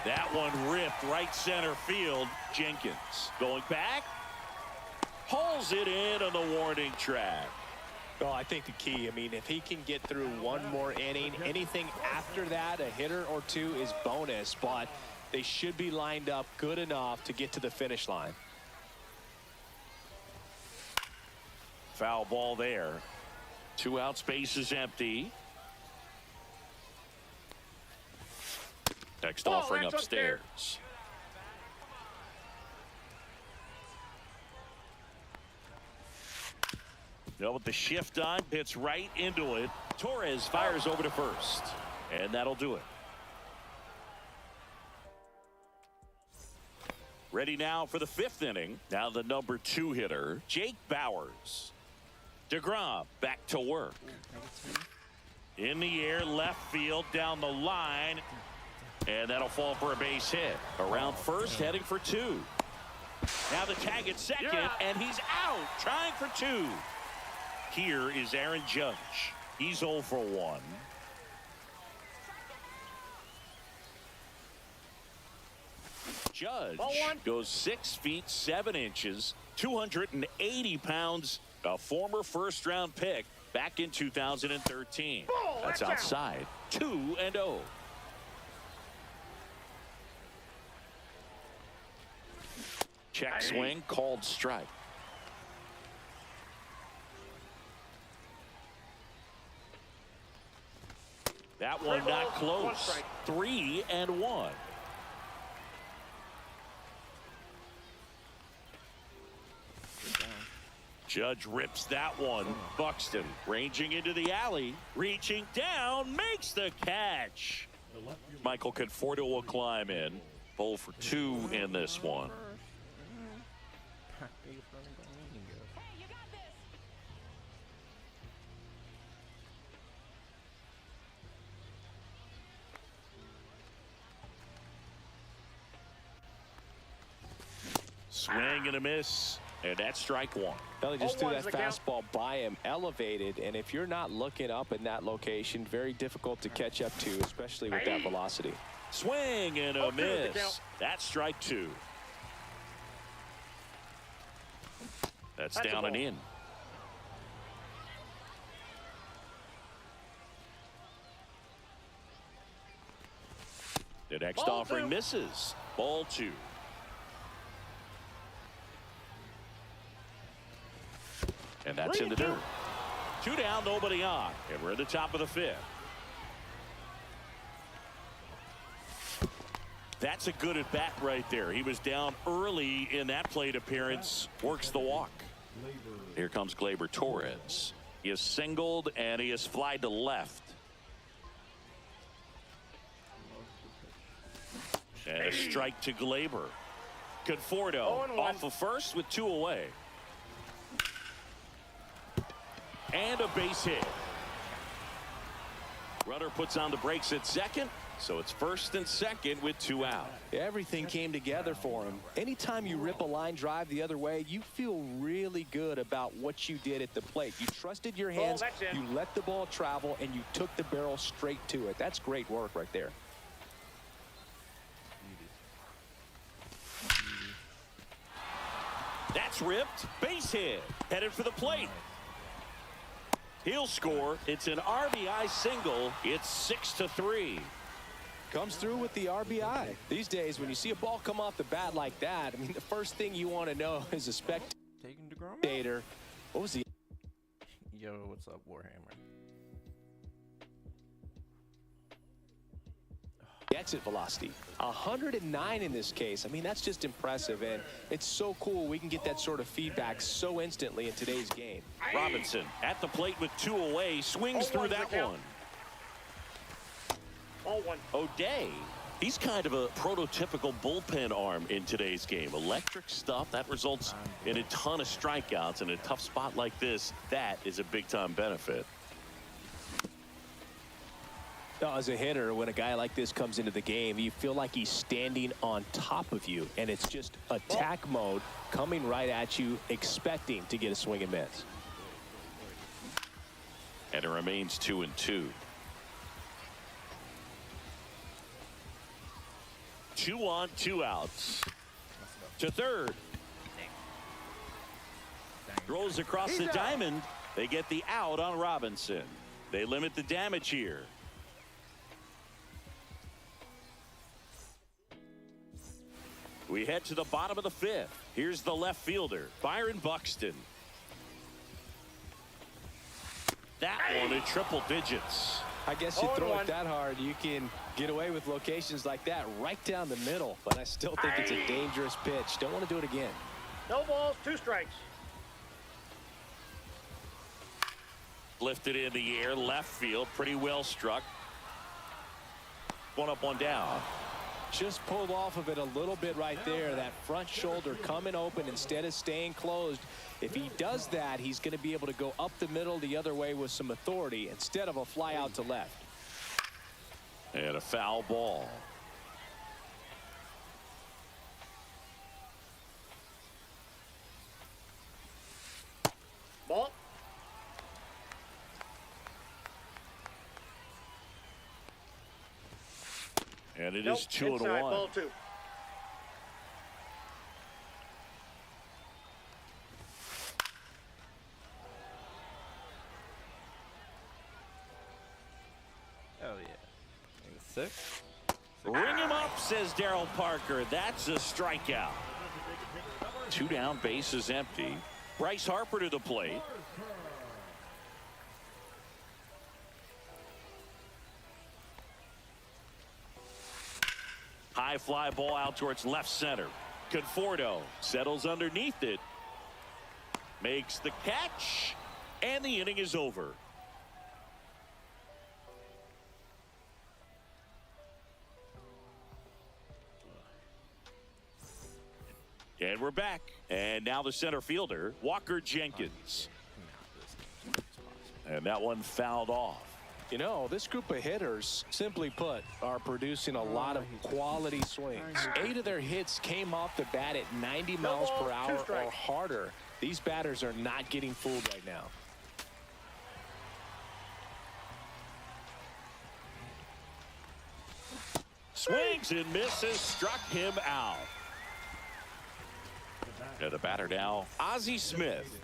That one ripped right center field. Jenkins going back. Pulls it in on the warning track. Oh, I think the key, I mean, if he can get through one more inning, anything after that, a hitter or two is bonus, but they should be lined up good enough to get to the finish line. Foul ball there. 2 outs, base is empty. Next offering upstairs. Now with the shift on, hits right into it. Torres fires over to first, and that'll do it. Ready now for the 5th inning. Now the number 2 hitter, Jake Bauers. DeGrom back to work. In the air, left field, down the line. And that'll fall for a base hit. Around first, heading for 2. Now the tag at second, and he's out, trying for 2. Here is Aaron Judge. He's 0 for 1. Judge goes 6 feet 7 inches, 280 pounds, a former first-round pick back in 2013. That's outside. 2-0. Check swing, called strike. That one not close. 3-1. Judge rips that one. Buxton ranging into the alley, reaching down, makes the catch. Michael Conforto will climb in. 0 for 2 in this one. Swing and a miss, and that's strike 1. Well, they just threw that the count. fastball by him, elevated, and if you're not looking up in that location, very difficult to catch up to, especially with that velocity. Swing and a miss. That's strike 2. That's down and in. The next offering misses. Ball 2. And that's in the dirt. 2 down, nobody on. And we're at the top of the 5th. That's a good at bat right there. He was down early in that plate appearance. Works the walk. Here comes Gleyber Torres. He is singled and he is flied to left. And a strike to Gleyber. Conforto off of first with 2 away. And a base hit. Runner puts on the brakes at second, so it's first and second with 2 out. Everything came together for him. Anytime you rip a line drive the other way, you feel really good about what you did at the plate. You trusted your hands, you let the ball travel, and you took the barrel straight to it. That's great work right there. That's ripped. Base hit. Headed for the plate. He'll score. It's an RBI single. It's 6-3. Comes through with the RBI. These days, when you see a ball come off the bat like that, I mean, the first thing you want to know as a spectator, what was the... Yo, what's up, Warhammer? exit velocity? 109 in this case. I mean, that's just impressive, and it's so cool we can get that sort of feedback so instantly in today's game. Robinson at the plate with 2 away, swings through that one. 0-1. O'Day, he's kind of a prototypical bullpen arm in today's game. Electric stuff that results in a ton of strikeouts. In a tough spot like this, that is a big-time benefit. As a hitter, when a guy like this comes into the game, you feel like he's standing on top of you, and it's just attack mode coming right at you, expecting to get a swing and miss. And it remains 2-2. 2 on, 2 outs. To third. Throws across the diamond. They get the out on Robinson. They limit the damage here. We head to the bottom of the 5th. Here's the left fielder, Byron Buxton. That one in triple digits. I guess you throw it that hard, you can get away with locations like that right down the middle. But I still think it's a dangerous pitch. Don't want to do it again. No balls, 2 strikes. Lifted in the air, left field, pretty well struck. 1 up, 1 down. Just pulled off of it a little bit right there. That front shoulder coming open instead of staying closed. If he does that, he's going to be able to go up the middle the other way with some authority instead of a fly out to left. And a foul ball. Ball. And it is 2-1. Ball 2. Oh yeah. 6. Ring him up, says Daryl Parker. That's a strikeout. 2 down, bases empty. Bryce Harper to the plate. High fly ball out towards left center. Conforto settles underneath it. Makes the catch. And the inning is over. And we're back. And now the center fielder, Walker Jenkins. And that one fouled off. You know, this group of hitters, simply put, are producing a lot of quality swings. 8 of their hits came off the bat at 90 miles per hour or harder. These batters are not getting fooled right now. Swings and misses, struck him out. And the batter now, Ozzie Smith.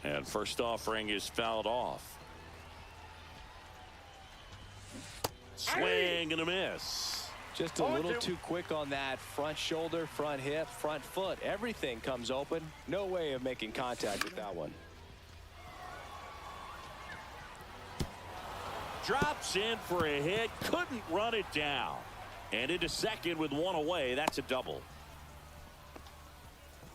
And first offering is fouled off. Swing and a miss. Just a little too quick on that front shoulder, front hip, front foot. Everything comes open. No way of making contact with that one. Drops in for a hit. Couldn't run it down. And into second with 1 away. That's a double.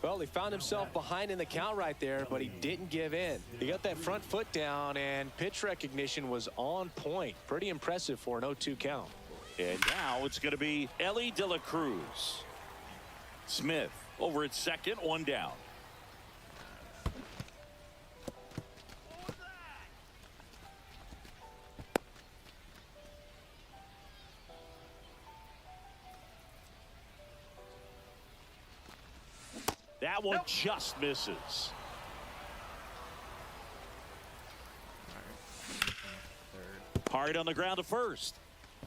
Well, he found himself behind in the count right there, but he didn't give in. He got that front foot down, and pitch recognition was on point. Pretty impressive for an 0-2 count. And now it's going to be Ellie De La Cruz. Smith over at second, 1 down. That one just misses. Hard on the ground to first.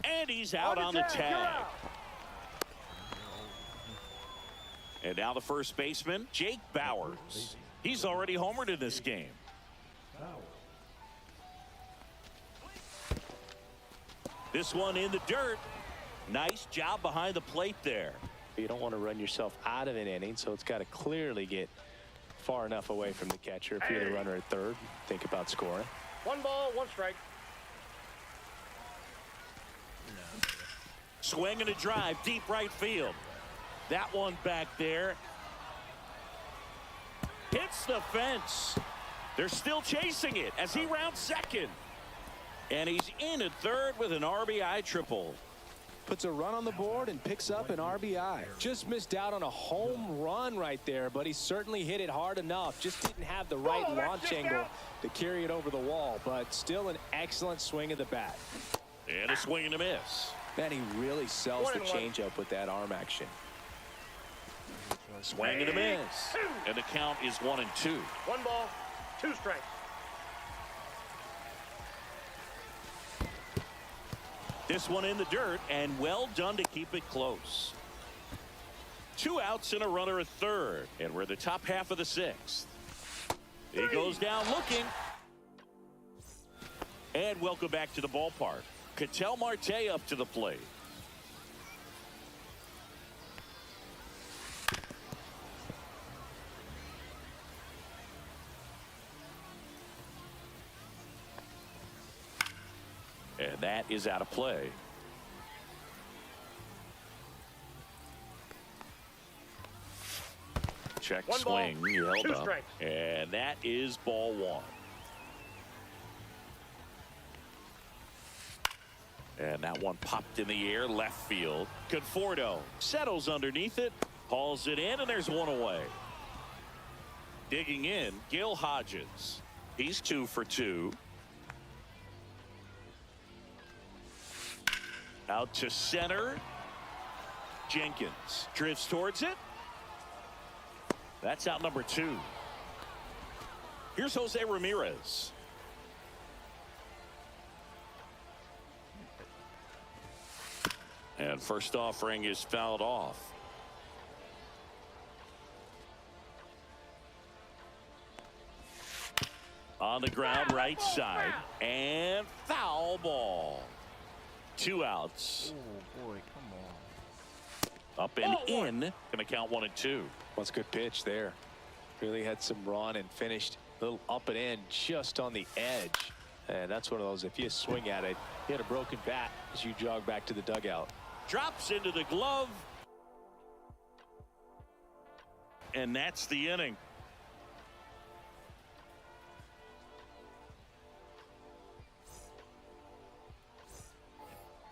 And he's out on the tag. And now the first baseman, Jake Bauers. He's already homered in this game. This one in the dirt. Nice job behind the plate there. You don't want to run yourself out of an inning, so it's got to clearly get far enough away from the catcher. If you're the runner at third, think about scoring. 1 ball, 1 strike. Swing and a drive, deep right field. That one back there. Hits the fence. They're still chasing it as he rounds second. And he's in at third with an RBI triple. Puts a run on the board and picks up an RBI. Just missed out on a home run right there, but he certainly hit it hard enough. Just didn't have the right launch angle to carry it over the wall, but still an excellent swing of the bat. And a swing and a miss. Man, he really sells the changeup with that arm action. Swing and a miss. And the count is 1-2. 1 ball, 2 strikes. This one in the dirt, and well done to keep it close. 2 outs and a runner at third, and we're the top half of the 6th. He goes down looking. And welcome back to the ballpark. Ketel Marte up to the plate. And that is out of play. Check 1 swing. ball, He held 2 up. strikes. And that is ball 1. And that one popped in the air left field. Conforto settles underneath it, hauls it in, and there's 1 away. Digging in, Gil Hodges. He's 2 for 2. Out to center. Jenkins drifts towards it. That's out number 2. Here's Jose Ramirez. And first offering is fouled off. On the ground, right side. And foul ball. 2 outs. Oh boy, come on. Up and in. Gonna count 1 and 2. What's a good pitch there. Really had some run and finished a little up and in just on the edge. And that's one of those, if you swing at it, you had a broken bat as you jog back to the dugout. Drops into the glove. And that's the inning.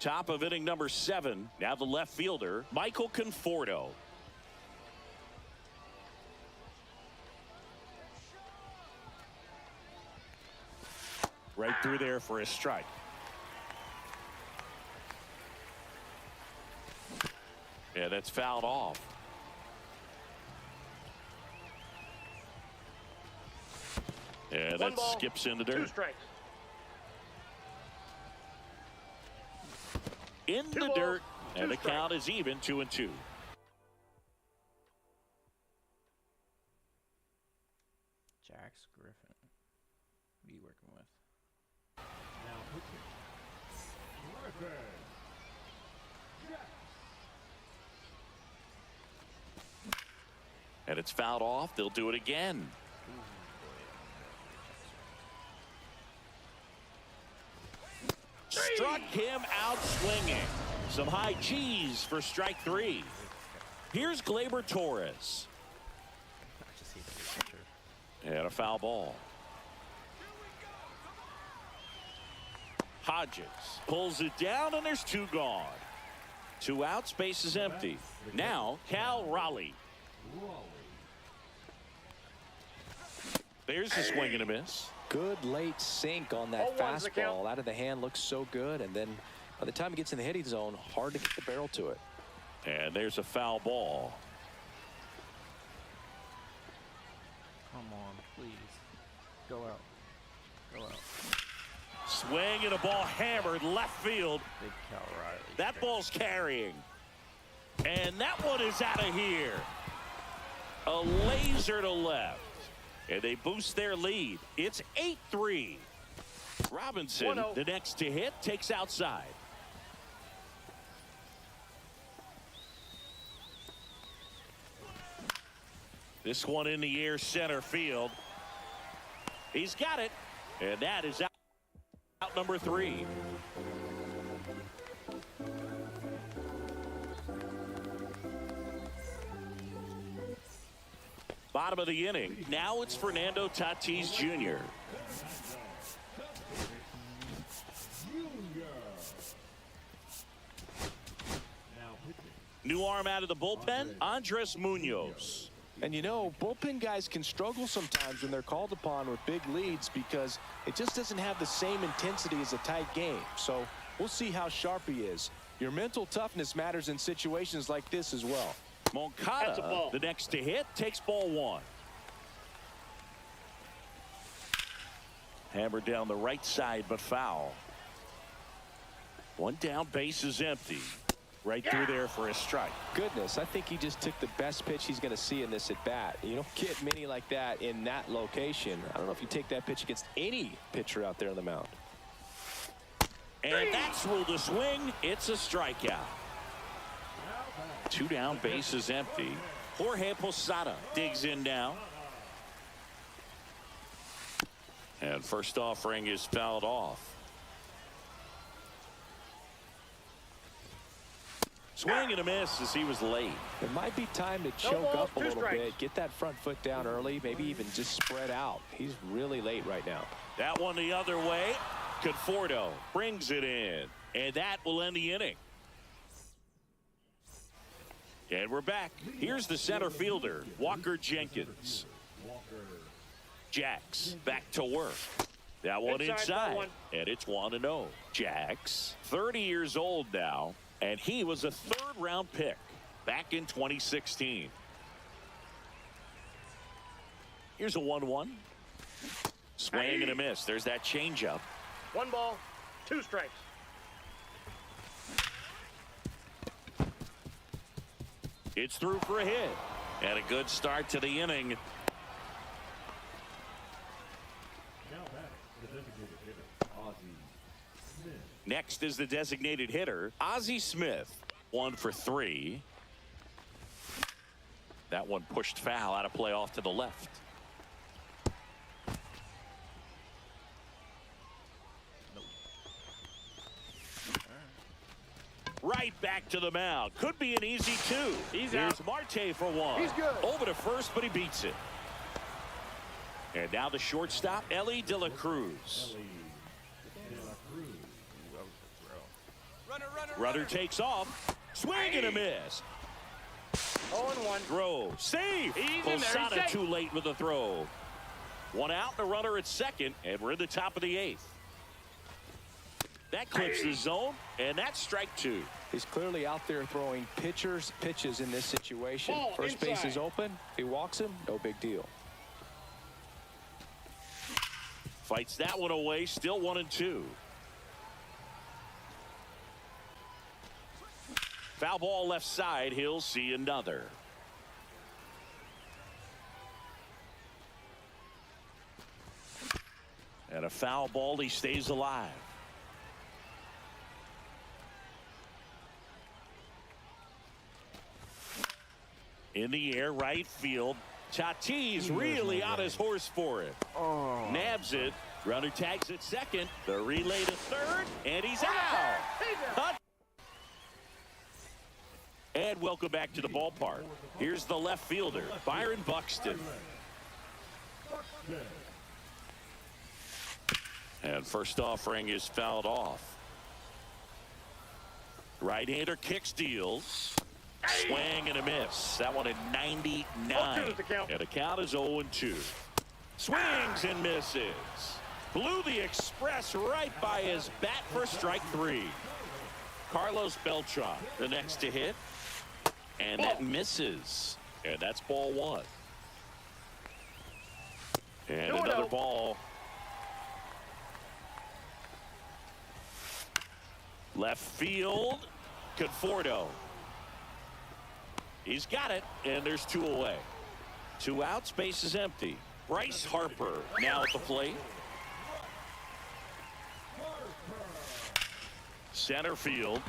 Top of inning number 7. Now the left fielder, Michael Conforto. Right through there for a strike. Yeah, that's fouled off. Yeah, 1 that ball, skips in the 2 dirt. strikes. In 2 the balls, dirt, and 2 the count is even, 2 and 2. Jax Griffin. What are you working with? And it's fouled off. They'll do it again. Struck him out swinging. Some high cheese for strike 3. Here's Gleyber Torres. And a foul ball. Hodges pulls it down, and there's 2 gone. 2 outs, base is empty. Now Cal Raleigh. There's a swing and a miss. Good late sink on that 0-1's the count. fastball. Out of the hand, looks so good. And then by the time it gets in the hitting zone, hard to get the barrel to it. And there's a foul ball. Come on, please. Go out. Go out. Swing and a ball hammered left field. Big Cal Riley. That ball's carrying. And that one is out of here. A laser to left. And they boost their lead. It's 8-3. Robinson, 1-0. the next to hit, takes outside. This one in the air, center field. He's got it. And that is out number 3. Bottom of the inning. Now it's Fernando Tatis Jr. New arm out of the bullpen, Andres Munoz. And you know, bullpen guys can struggle sometimes when they're called upon with big leads because it just doesn't have the same intensity as a tight game. So we'll see how sharp he is. Your mental toughness matters in situations like this as well. That's a Moncada, ball. the next to hit, takes ball one. Hammered down the right side, but foul. One down, base is empty. Right through there for a strike. Goodness, I think he just took the best pitch he's going to see in this at bat. You don't get many like that in that location. I don't know if you take that pitch against any pitcher out there on the mound. And that's ruled a swing. It's a strikeout. Two down, base is empty. Jorge Posada digs in now. And first offering is fouled off. Swing and a miss as he was late. It might be time to choke up a little bit, get that front foot down early, maybe even just spread out. He's really late right now. That one the other way. Conforto brings it in, and that will end the inning. And we're back. Here's the center fielder, Walker Jenkins. Jax back to work. That one inside, and it's 1-0. Jax, 30 years old now, and he was a third-round pick back in 2016. Here's a 1-1. Swing and a miss. There's that changeup. 1 ball, 2 strikes. It's through for a hit. And a good start to the inning. Next is the designated hitter, Ozzie Smith. 1 for 3. That one pushed foul, out of play off to the left. Right back to the mound. Could be an easy 2. He's Here's out. Marte for 1. He's good. Over to first, but he beats it. And now the shortstop, Ellie De La Cruz. Runner takes off. Swing and a miss. 0-1. Throw. Save. He's in there. He's Posada safe. too late with the throw. One out, the runner at second, and we're in the top of the 8th. That clips the zone, and that's strike 2. He's clearly out there throwing pitches in this situation. Ball First base inside. is open. If he walks him, no big deal. Fights that one away, still 1-2. Foul ball left side, he'll see another. And a foul ball, he stays alive. In the air, right field. Tatis really on his horse for it. Nabs it. Runner tags at second. The relay to third. And he's out. Cut. And welcome back to the ballpark. Here's the left fielder, Byron Buxton. And first offering is fouled off. Right-hander kicks, deals. Swing and a miss. That one at 99. And the count is 0-2. Swings and misses. Blew the express right by his bat for strike 3. Carlos Beltran, the next to hit. And that misses. And that's ball 1. And another ball. Left field. Conforto. He's got it, and there's 2 away. 2 outs, base is empty. Bryce Harper now at the plate. Center field.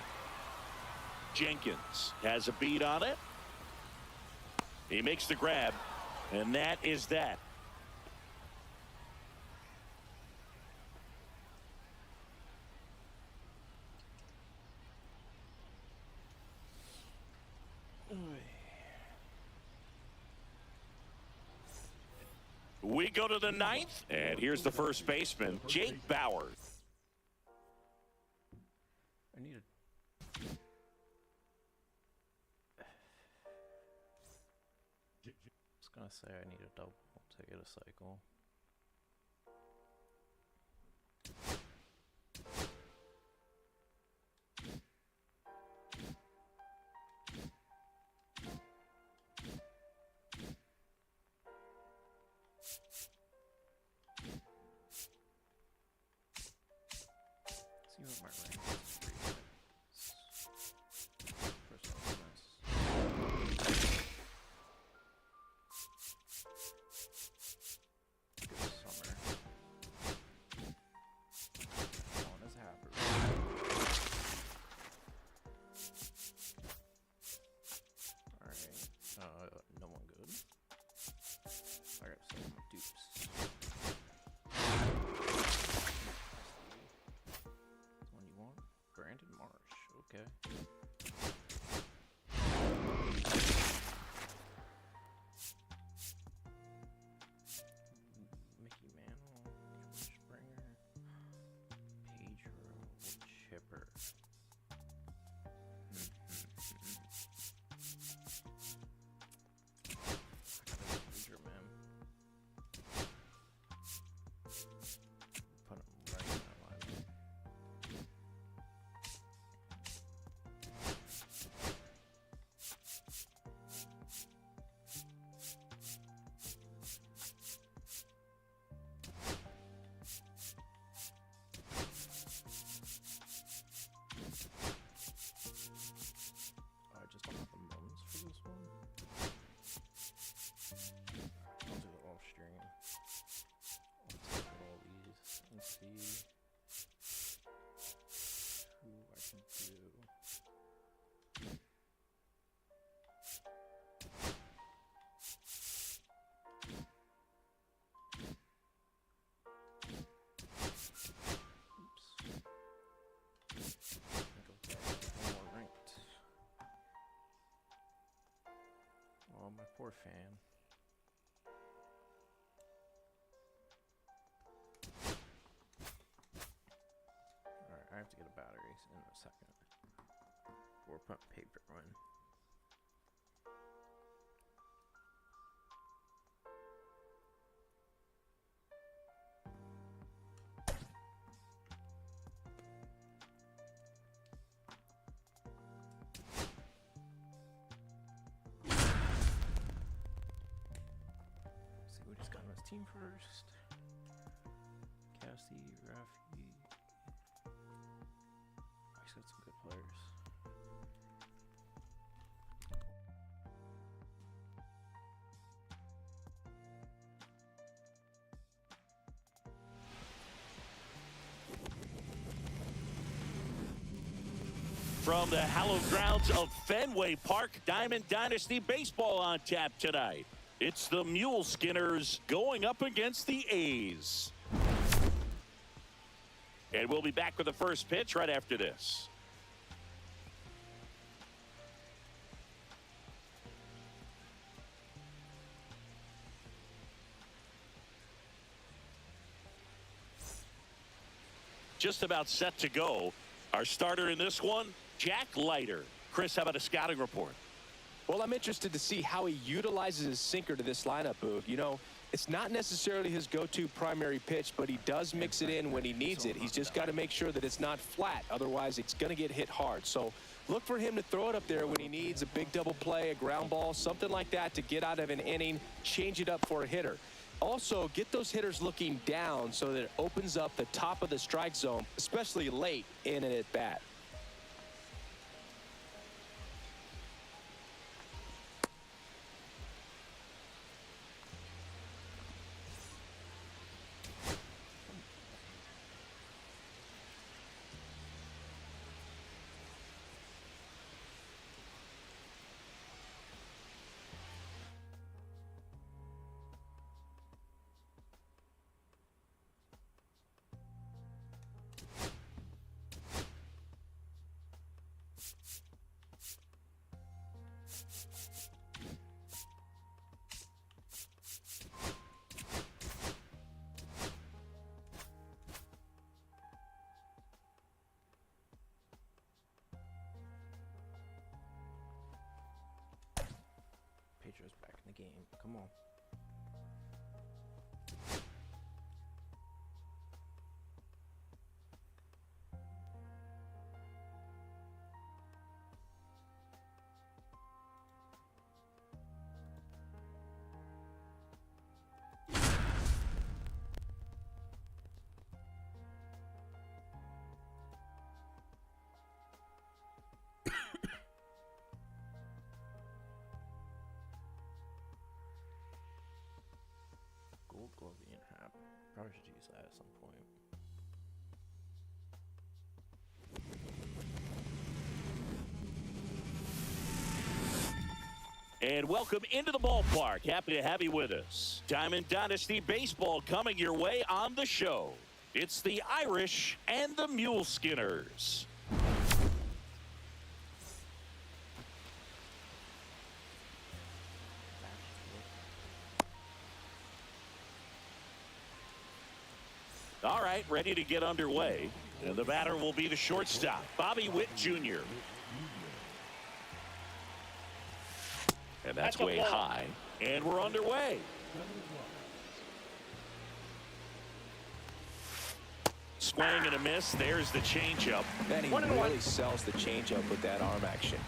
Jenkins has a beat on it. He makes the grab, and that is that. We go to the 9th, and here's the first baseman, Jake Bauers. I need a... I was gonna say I need a double to get a cycle. Okay. Mickey Mantle, George Springer, Pedro, Chipper. Pedro, man. Put him right in that line. I just don't have the moments for this one. I'll do it off stream. I'll take all these and see who I can do. Oops. I think I'll get one more ranked. Oh, my poor fan. Alright, I have to get a batteries in a second. Or put paper one. See what he's got on his team first. Cassie, Rafi. He's got some good players. From the hallowed grounds of Fenway Park, Diamond Dynasty Baseball on tap tonight. It's the Mule Skinners going up against the A's. And we'll be back with the first pitch right after this. Just about set to go. Our starter in this one, Jack Leiter. Chris, how about a scouting report? Well, I'm interested to see how he utilizes his sinker to this lineup, Boog. You know, it's not necessarily his go-to primary pitch, but he does mix it in when he needs it. He's just got to make sure that it's not flat. Otherwise, it's going to get hit hard. So look for him to throw it up there when he needs a big double play, a ground ball, something like that to get out of an inning, change it up for a hitter. Also, get those hitters looking down so that it opens up the top of the strike zone, especially late in an at-bat. Pedro's back in the game. Come on. Gold Glovian hat. Probably should use that at some point. And welcome into the ballpark. Happy to have you with us. Diamond Dynasty Baseball coming your way on the show. It's the Irish and the Mule Skinners. ready to get underway. And the batter will be the shortstop, Bobby Witt Jr. And that's way high. And we're underway. Swing and a miss. There's the changeup. And he really sells the changeup with that arm action.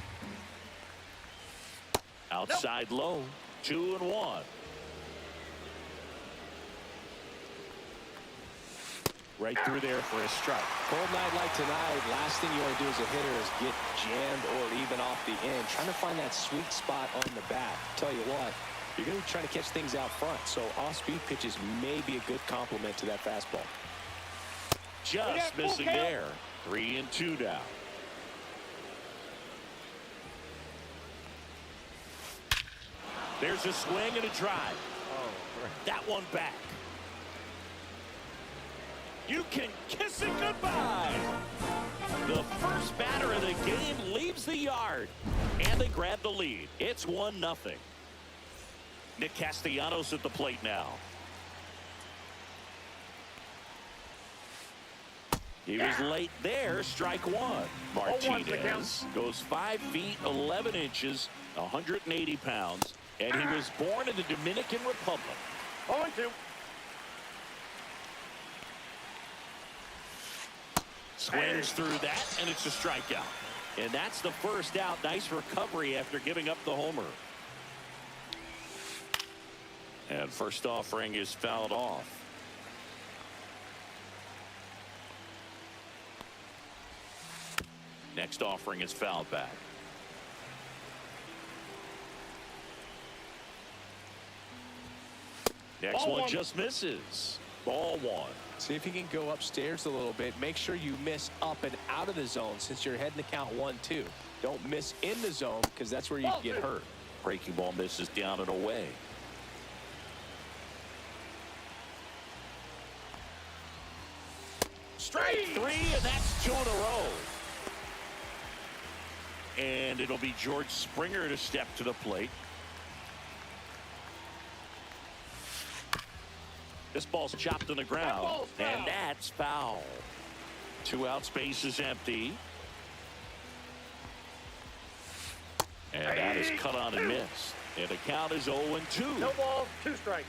Outside low. 2-1. Right through there for a strike. Cold night like tonight, last thing you want to do as a hitter is get jammed or even off the end. Trying to find that sweet spot on the bat. Tell you what, you're going to be trying to catch things out front, so off-speed pitches may be a good complement to that fastball. Just missing there. 3-2 now. There's a swing and a drive. That one back. You can kiss it goodbye. The first batter of the game leaves the yard. And they grab the lead. It's 1-0. Nick Castellanos at the plate now. He was late there. Strike one. Martinez goes 5 feet 11 inches, 180 pounds. And he was born in the Dominican Republic. 0-2. Swings through that, and it's a strikeout. And that's the first out. Nice recovery after giving up the homer. And first offering is fouled off. Next offering is fouled back. Next one just misses. Ball one. See if you can go upstairs a little bit. Make sure you miss up and out of the zone since you're heading to count 1-2. Don't miss in the zone because that's where you can get hurt. Breaking ball misses down and away. Strike three, and that's 2 in a row. And it'll be George Springer to step to the plate. This ball's chopped on the ground, and that's foul. 2 outs, base is empty. And that is cut on and missed. And the count is 0-2. No balls, 2 strikes.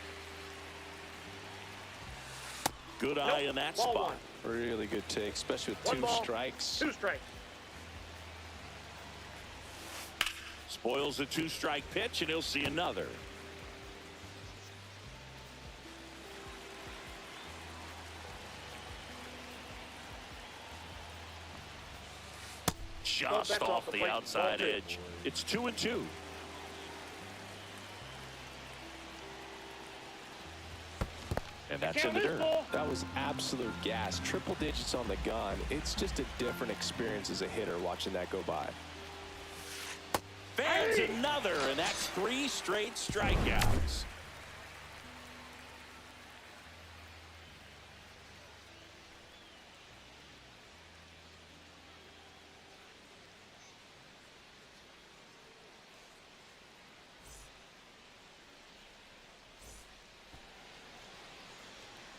Good eye in that spot. Really good take, especially with 2 strikes. 2 strikes. Spoils a 2-strike pitch, and he'll see another. Just off the outside edge. It's 2-2. And that's in the dirt. That was absolute gas. Triple digits on the gun. It's just a different experience as a hitter watching that go by. Fans another, and that's 3 straight strikeouts.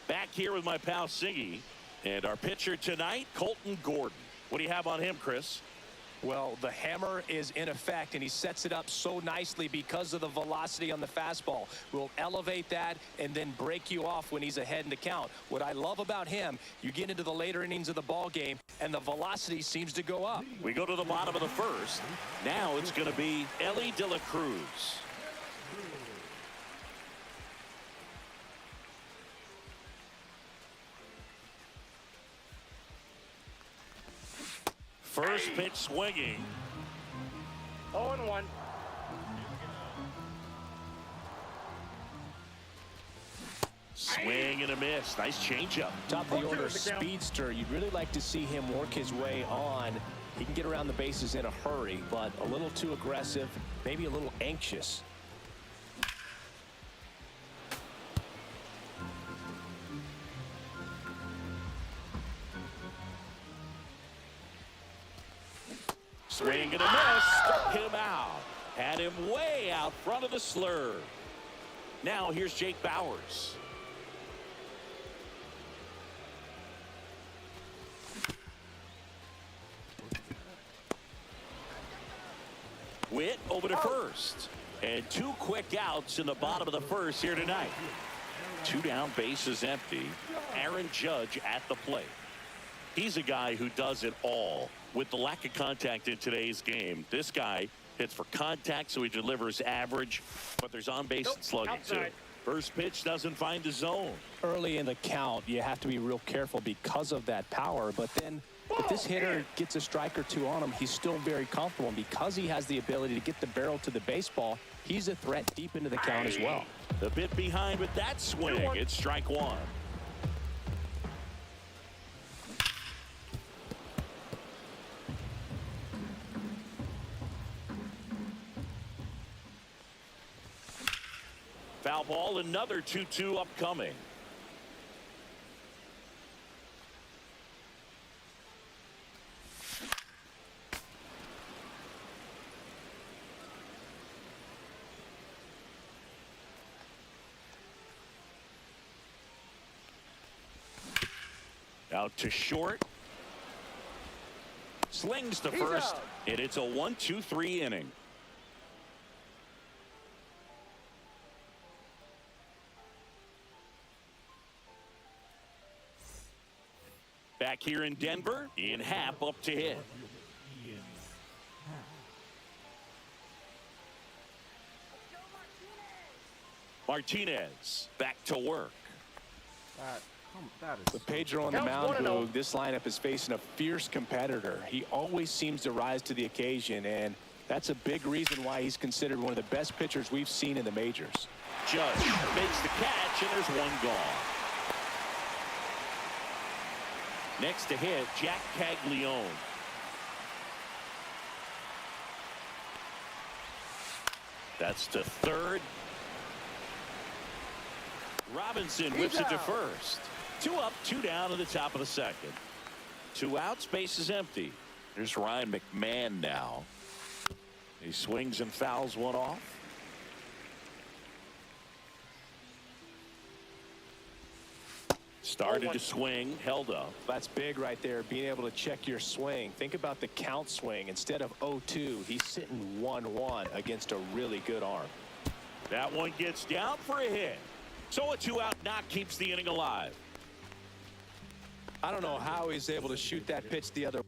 Back here with my pal Siggy, and our pitcher tonight, Colton Gordon. What do you have on him, Chris? Well, the hammer is in effect, and he sets it up so nicely because of the velocity on the fastball. We'll elevate that and then break you off when he's ahead in the count. What I love about him, you get into the later innings of the ball game, and the velocity seems to go up. We go to the bottom of the first. Now it's going to be Elly De La Cruz. First pitch swinging. 0-1. Swing and a miss. Nice changeup. Top of the order speedster. You'd really like to see him work his way on. He can get around the bases in a hurry, but a little too aggressive, maybe a little anxious. Swing and a miss. Struck him out. Had him way out front of the slur. Now here's Jake Bauers. Witt over to first. And 2 quick outs in the bottom of the first here tonight. 2 down, bases empty. Aaron Judge at the plate. He's a guy who does it all. With the lack of contact in today's game, this guy hits for contact, so he delivers average, but there's on-base slugging too. First pitch doesn't find the zone. Early in the count, you have to be real careful because of that power, but then if this hitter gets a strike or 2 on him, he's still very comfortable. And because he has the ability to get the barrel to the baseball, he's a threat deep into the count as well. A bit behind with that swing. It's strike 1. Foul ball, another 2-2 upcoming. Out to short. Slings to first, and it's a 1-2-3 inning. Back here in Denver, Ian Happ up to hit. Martinez back to work. With Pedro on the mound, Boog, this lineup is facing a fierce competitor. He always seems to rise to the occasion, and that's a big reason why he's considered one of the best pitchers we've seen in the majors. Judge makes the catch, and there's 1 gone. Next to hit, Jack Caglione. That's to third. Robinson whips it to first. 2 up, 2 down to the top of the second. 2 outs, base is empty. There's Ryan McMahon now. He swings and fouls 1 off. Started to swing, held up. That's big right there, being able to check your swing. Think about the count swing. Instead of 0-2, he's sitting 1-1 against a really good arm. That one gets down for a hit. So a 2-out knock keeps the inning alive. I don't know how he's able to shoot that pitch the other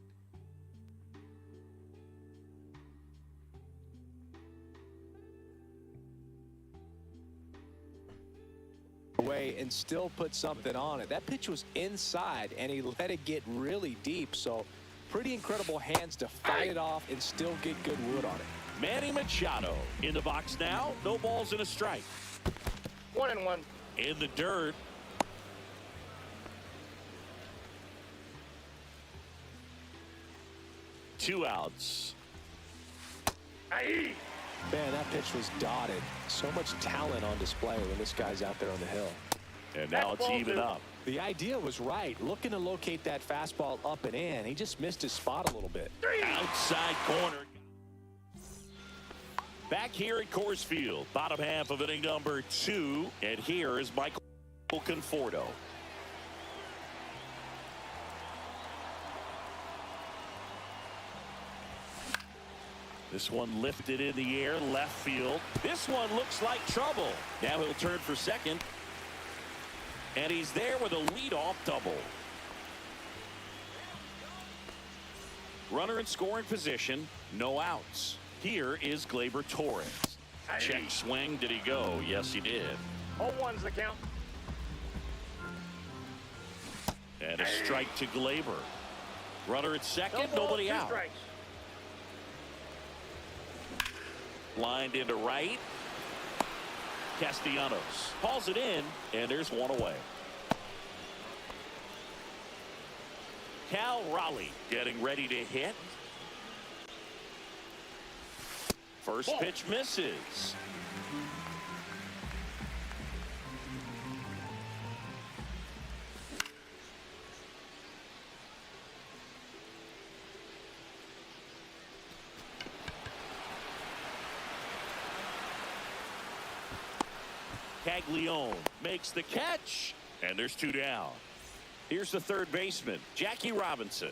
way and still put something on it. That pitch was inside, and he let it get really deep. So pretty incredible hands to fight it off and still get good wood on it. Manny Machado in the box now. No balls and a strike. 1-1. In the dirt. Two outs. Aye. Man, that pitch was dotted. So much talent on display when this guy's out there on the hill. And now it's even up. The idea was right. Looking to locate that fastball up and in. He just missed his spot a little bit. Outside corner. Back here at Coors Field, bottom half of inning number 2. And here is Michael Conforto. This one lifted in the air, left field. This one looks like trouble. Now he'll turn for second. And he's there with a leadoff double. Runner in scoring position, no outs. Here is Gleyber Torres. Check swing. Did he go? Yes, he did. 0-1's the count. And a strike to Gleyber. Runner at second, No ball, nobody 2 out. strikes. Lined into right. Castellanos hauls it in, and there's one away. Cal Raleigh getting ready to hit. First pitch misses. Caglione makes the catch, and there's 2 down. Here's the third baseman, Jackie Robinson.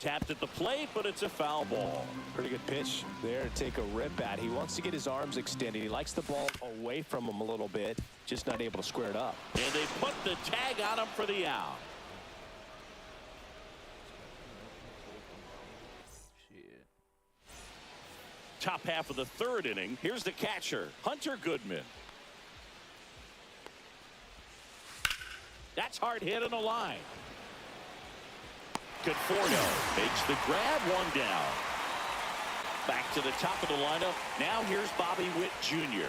Tapped at the plate, but it's a foul ball. Pretty good pitch there to take a rip at. He wants to get his arms extended. He likes the ball away from him a little bit, just not able to square it up. And they put the tag on him for the out. Shit. Top half of the third inning. Here's the catcher, Hunter Goodman. That's hard hit on the line. Conforto makes the grab, one down. Back to the top of the lineup. Now here's Bobby Witt Jr.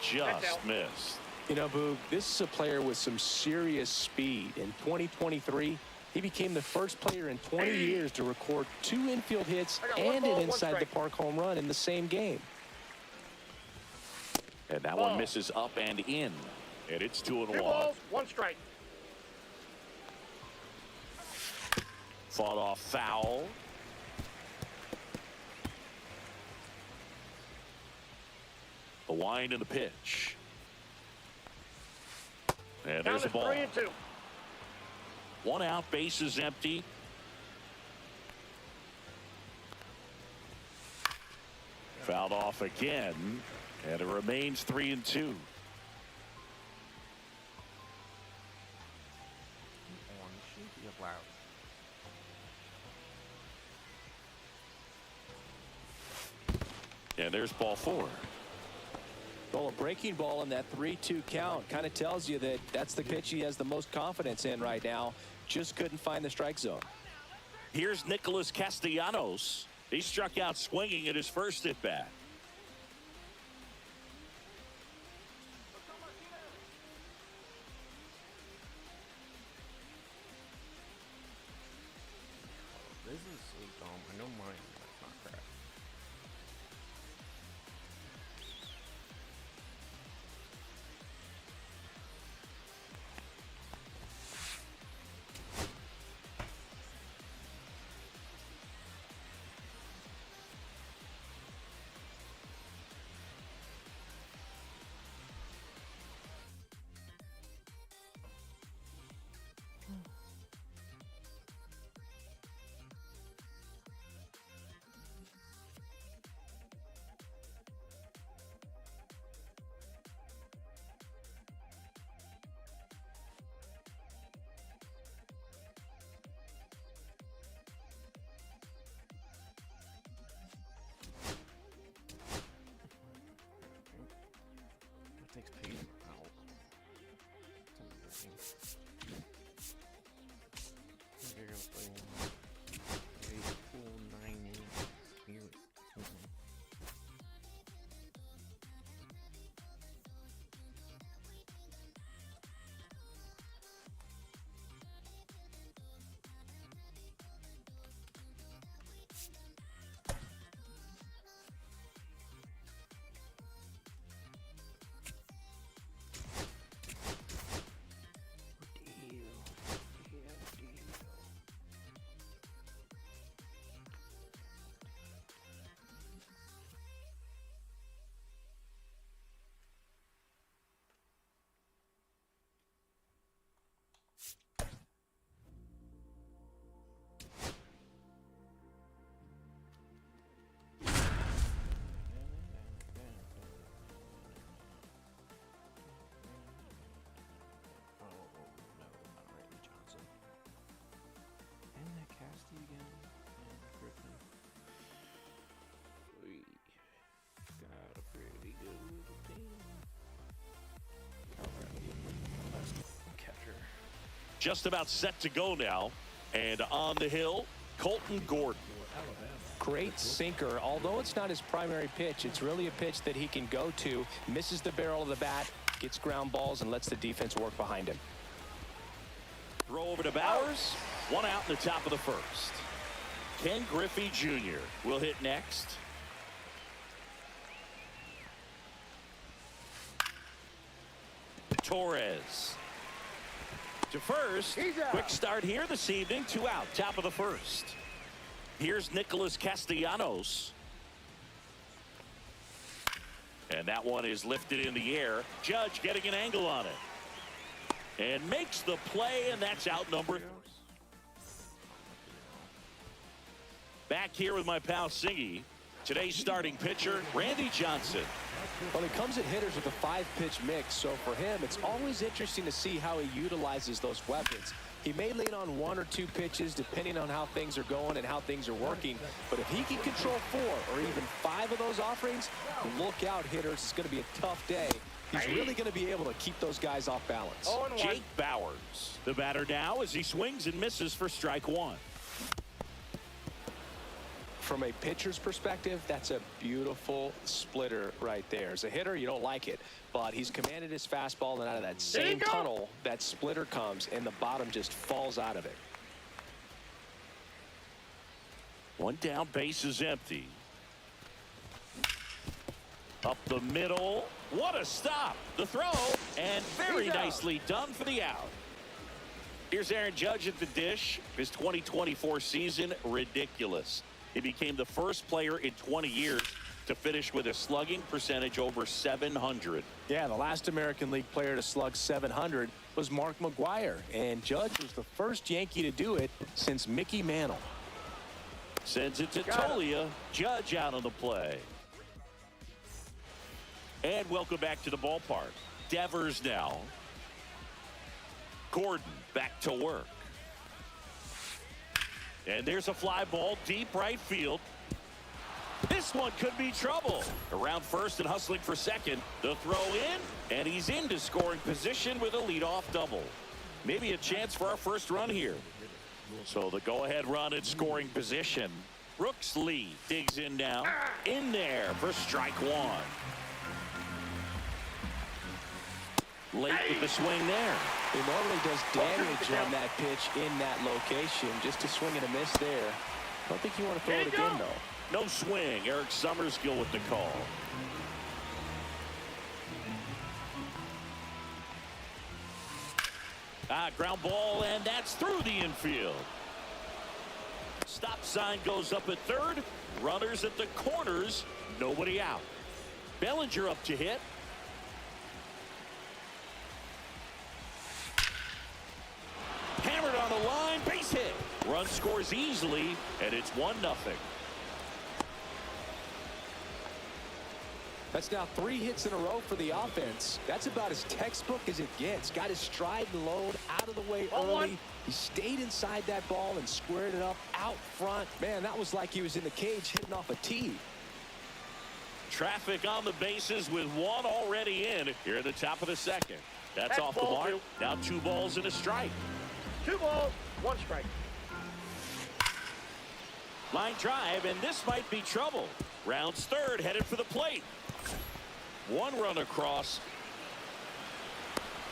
Just missed. You know, Boog, this is a player with some serious speed. In 2023, he became the first player in 20 years to record 2 infield hits and an inside-the-park home run in the same game. And that one misses up and in. And it's 2-1. 2 balls, 1 strike. Fought off foul. The wind and the pitch. And there's a ball. 3-2. 1 out, base is empty. Fouled off again. And it remains 3-2. And there's ball 4. Well, a breaking ball in that 3-2 count kind of tells you that that's the pitch he has the most confidence in right now. Just couldn't find the strike zone. Here's Nicholas Castellanos. He struck out swinging at his first at bat. This is so dumb. I know mine. That's not crap. Takes pain out. They're gonna play a full 9 innings. Just about set to go now. And on the hill, Colton Gordon. Great sinker. Although it's not his primary pitch, it's really a pitch that he can go to. Misses the barrel of the bat, gets ground balls, and lets the defense work behind him. Throw over to Bowers. 1 out in the top of the first. Ken Griffey Jr. will hit next. Torres to first. Quick start here this evening. 2 out, top of the first. Here's Nicholas Castellanos. And that one is lifted in the air. Judge getting an angle on it. and makes the play, and that's out number. Back here with my pal Singy. Today's starting pitcher, Randy Johnson. Well, he comes at hitters with a 5-pitch mix, so for him, it's always interesting to see how he utilizes those weapons. He may lean on 1 or 2 pitches depending on how things are going and how things are working, but if he can control 4 or even 5 of those offerings, look out, hitters. It's going to be a tough day. He's really going to be able to keep those guys off balance. Jake Bauers, the batter now, as he swings and misses for strike 1. From a pitcher's perspective, that's a beautiful splitter right there. As a hitter, you don't like it, but he's commanded his fastball, and out of that same tunnel, that splitter comes, and the bottom just falls out of it. 1 down, base is empty. Up the middle. What a stop. The throw, and very nicely done for the out. Here's Aaron Judge at the dish. His 2024 season, ridiculous. He became the first player in 20 years to finish with a slugging percentage over 700. Yeah, the last American League player to slug 700 was Mark McGwire, and Judge was the first Yankee to do it since Mickey Mantle. Sends it to Tolia. Judge out on the play. And welcome back to the ballpark. Devers now. Gordon back to work. And there's a fly ball deep right field. This one could be trouble. Around first and hustling for second. The throw in, and he's into scoring position with a leadoff double. Maybe a chance for our first run here. So the go-ahead run in scoring position. Brooks Lee digs in now. In there for strike 1. Late with the swing there. He normally does damage on that pitch in that location. Just a swing and a miss there. I don't think you want to throw it again, though. No swing. Eric Summerskill with the call. Ground ball, and that's through the infield. Stop sign goes up at third. Runners at the corners. Nobody out. Bellinger up to hit. Hammered on the line, base hit. Run scores easily, and it's 1-0. That's now 3 hits in a row for the offense. That's about as textbook as it gets. Got his stride and load out of the way early. He stayed inside that ball and squared it up out front. Man, that was like he was in the cage hitting off a tee. Traffic on the bases with 1 already in here at the top of the second. That's off the mark. Now 2 balls and a strike. 2 balls, 1 strike. Line drive, and this might be trouble. Rounds third, headed for the plate. 1 run across.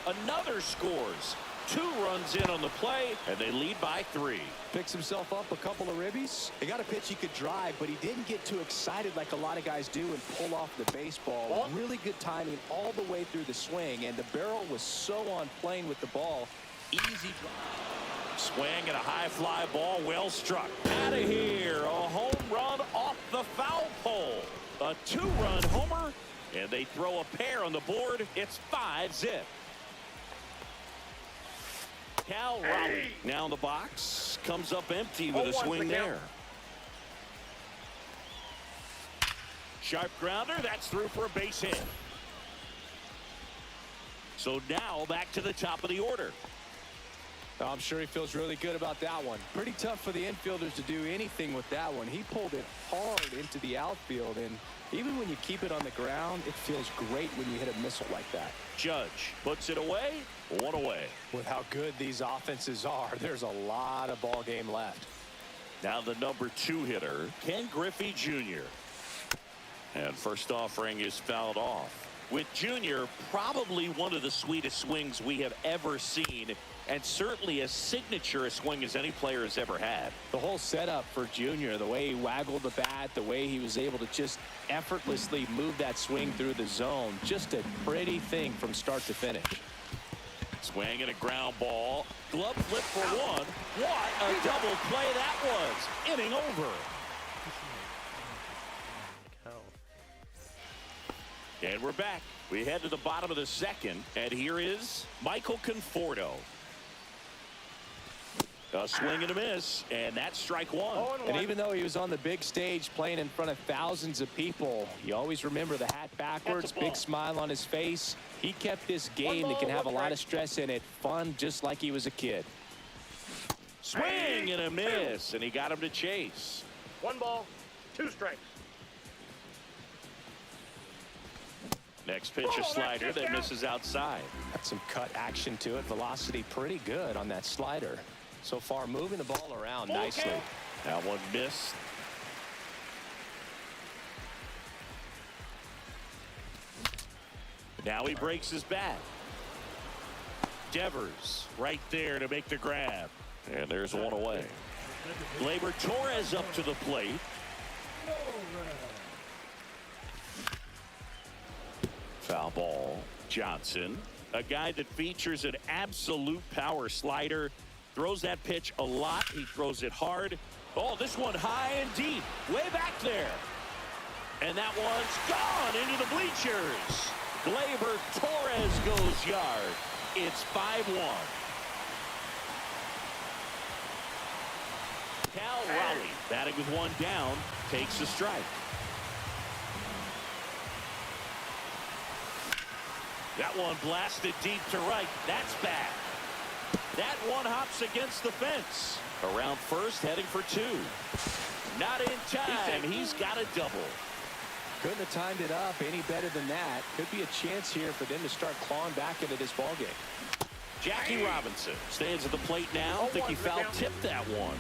Another scores. 2 runs in on the play, and they lead by 3. Picks himself up a couple of ribbies. He got a pitch he could drive, but he didn't get too excited like a lot of guys do and pull off the baseball. Really good timing all the way through the swing, and the barrel was so on plane with the ball. Easy drive. Swing and a high fly ball, well struck. Out of here, a home run off the foul pole. A 2-run homer, and they throw a pair on the board. It's 5-zip. Cal Raleigh now in the box, comes up empty with a swing there. Sharp grounder, that's through for a base hit. So now back to the top of the order. I'm sure he feels really good about that one. Pretty tough for the infielders to do anything with that one. He pulled it hard into the outfield, and even when you keep it on the ground, it feels great when you hit a missile like that. Judge puts it away, 1 away. With how good these offenses are, there's a lot of ball game left. Now the number 2 hitter, Ken Griffey Jr. And first offering is fouled off. With Jr., probably one of the sweetest swings we have ever seen, and certainly as signature a swing as any player has ever had. The whole setup for Jr., the way he waggled the bat, the way he was able to just effortlessly move that swing through the zone, just a pretty thing from start to finish. Swing and a ground ball. Glove flip for 1. What a double play that was. Inning over. And we're back. We head to the bottom of the second, and here is Michael Conforto. A swing and a miss, and that's strike one. And even though he was on the big stage playing in front of thousands of people, you always remember the hat backwards, big smile on his face. He kept this game that can have a lot of stress in it fun, just like he was a kid. Swing and a miss, and he got him to chase. 1 ball, 2 strikes. Next pitch, a slider that misses outside. Got some cut action to it. Velocity pretty good on that slider. So far, moving the ball around nicely. That one missed. Now he breaks his bat. Devers right there to make the grab. And there's one away. Gleyber Torres up to the plate. Foul ball. Johnson, a guy that features an absolute power slider. Throws that pitch a lot. He throws it hard. Oh, this one high and deep. Way back there. And that one's gone into the bleachers. Gleyber Torres goes yard. It's 5-1. Cal Raleigh, batting with one down, takes a strike. That one blasted deep to right. That's bad. That one hops against the fence. Around first, heading for 2. Not in time. He's got a double. Couldn't have timed it up any better than that. Could be a chance here for them to start clawing back into this ballgame. Jackie Robinson stands at the plate now. I think he foul tipped that one.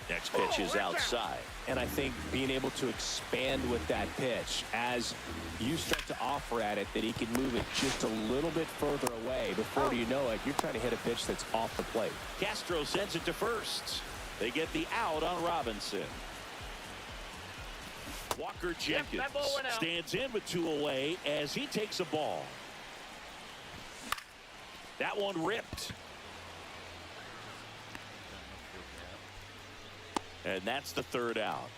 Next pitch is outside. And I think being able to expand with that pitch as you start to offer at it that he can move it just a little bit further away. Before you know it, you're trying to hit a pitch that's off the plate. Castro sends it to first. They get the out on Robinson. Walker Jenkins stands in with 2 away as he takes a ball. That one ripped. And that's the 3rd out.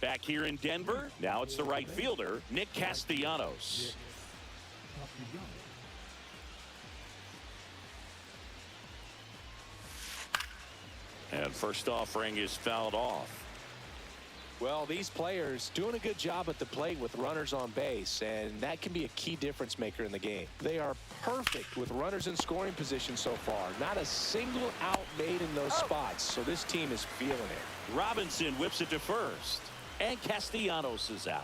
Back here in Denver, now it's the right fielder, Nick Castellanos. And first offering is fouled off. Well, these players doing a good job at the plate with runners on base, and that can be a key difference maker in the game. They are perfect with runners in scoring position so far. Not a single out made in those spots, so this team is feeling it. Robinson whips it to first, and Castellanos is out.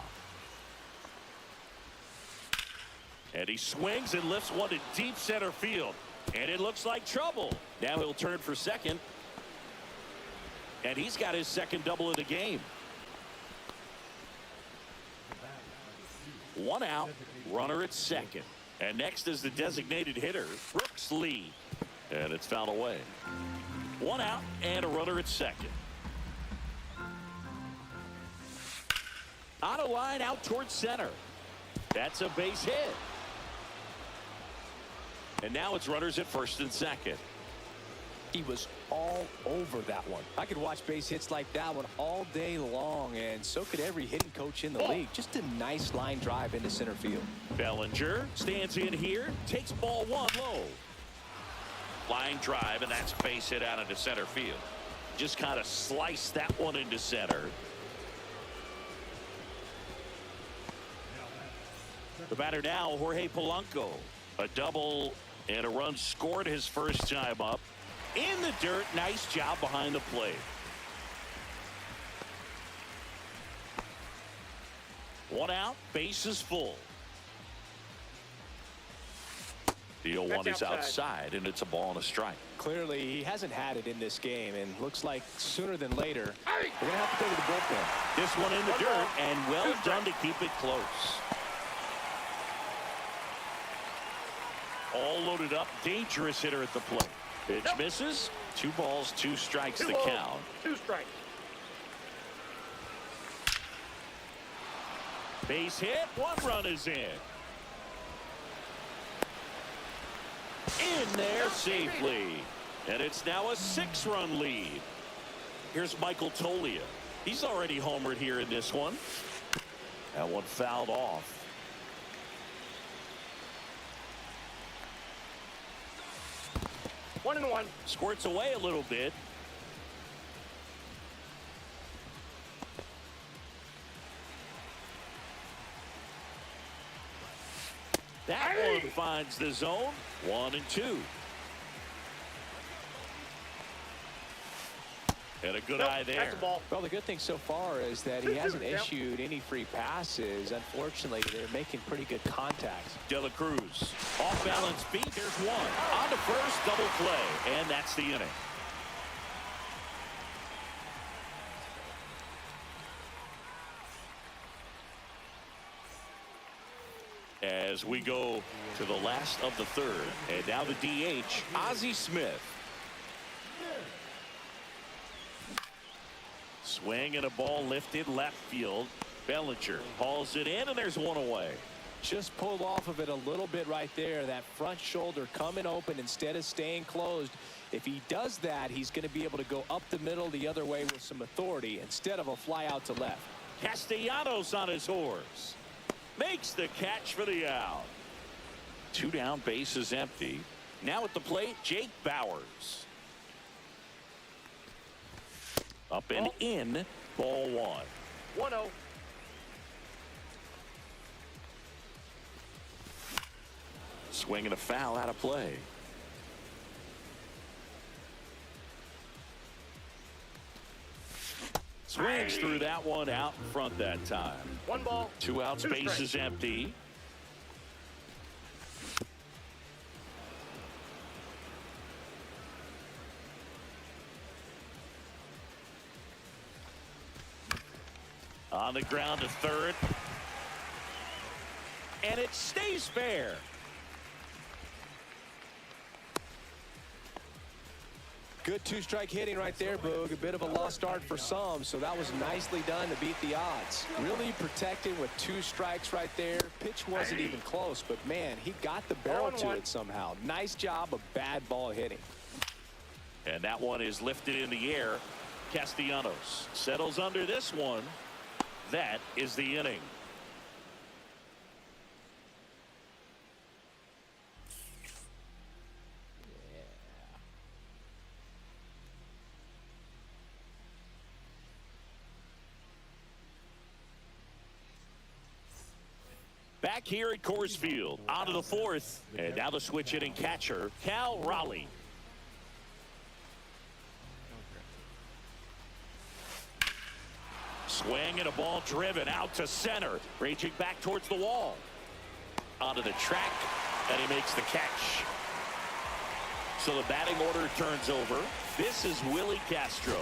And he swings and lifts one to deep center field, and it looks like trouble. Now he'll turn for second, and he's got his second double of the game. 1 out, runner at second. And next is the designated hitter, Brooks Lee. And it's fouled away. 1 out and a runner at second. On a line out towards center. That's a base hit. And now it's runners at first and second. He was all over that one. I could watch base hits like that one all day long, and so could every hitting coach in the league. Just a nice line drive into center field. Bellinger stands in here, takes ball 1 low. Line drive, and that's base hit out into center field. Just kind of sliced that one into center. The batter now, Jorge Polanco. A double and a run scored his first time up. In the dirt, nice job behind the plate. 1 out, base is full. The 0-1 is outside, and it's a ball and a strike. Clearly, he hasn't had it in this game, and looks like sooner than later, we're going to have to go to the bullpen. This one in the dirt, and well done to keep it close. All loaded up, dangerous hitter at the plate. Pitch misses. 2 balls, 2 strikes the count. 2 strikes. Base hit. 1 run is in. in there safely. And it's now a 6-run lead. Here's Michael Toglia. He's already homered here in this one. That one fouled off. One and one. Squirts away a little bit. That one finds the zone. 1 and 2. And a good eye there. That's a ball. Well, the good thing so far is that he hasn't issued any free passes. Unfortunately, they're making pretty good contact. De La Cruz. Off balance beat. There's one. On to first, double play. And that's the inning. As we go to the last of the third. And now the DH, Ozzie Smith. Swing and a ball lifted left field. Bellinger hauls it in, and there's one away. Just pulled off of it a little bit right there. That front shoulder coming open instead of staying closed. If he does that, he's going to be able to go up the middle the other way with some authority instead of a fly out to left. Castellanos on his horse. Makes the catch for the out. 2 down, bases empty. Now at the plate, Jake Bauers. Up and in, ball 1. 1-0. Swing and a foul out of play. Swings through that one out in front that time. 1 ball. 2 outs, 2 bases strikes. empty. On the ground to third. And it stays fair. Good 2-strike hitting right there, Boog. A bit of a lost start for some, so that was nicely done to beat the odds. Really protecting with 2 strikes right there. Pitch wasn't even close, but man, he got the barrel to it somehow. Nice job of bad ball hitting. And that one is lifted in the air. Castellanos settles under this one. That is the inning. Back here at Coors Field, out of the 4th, and now the switch hitting catcher, Cal Raleigh. Swing and a ball driven out to center, raging back towards the wall. Onto the track, and he makes the catch. So the batting order turns over. This is Willie Castro.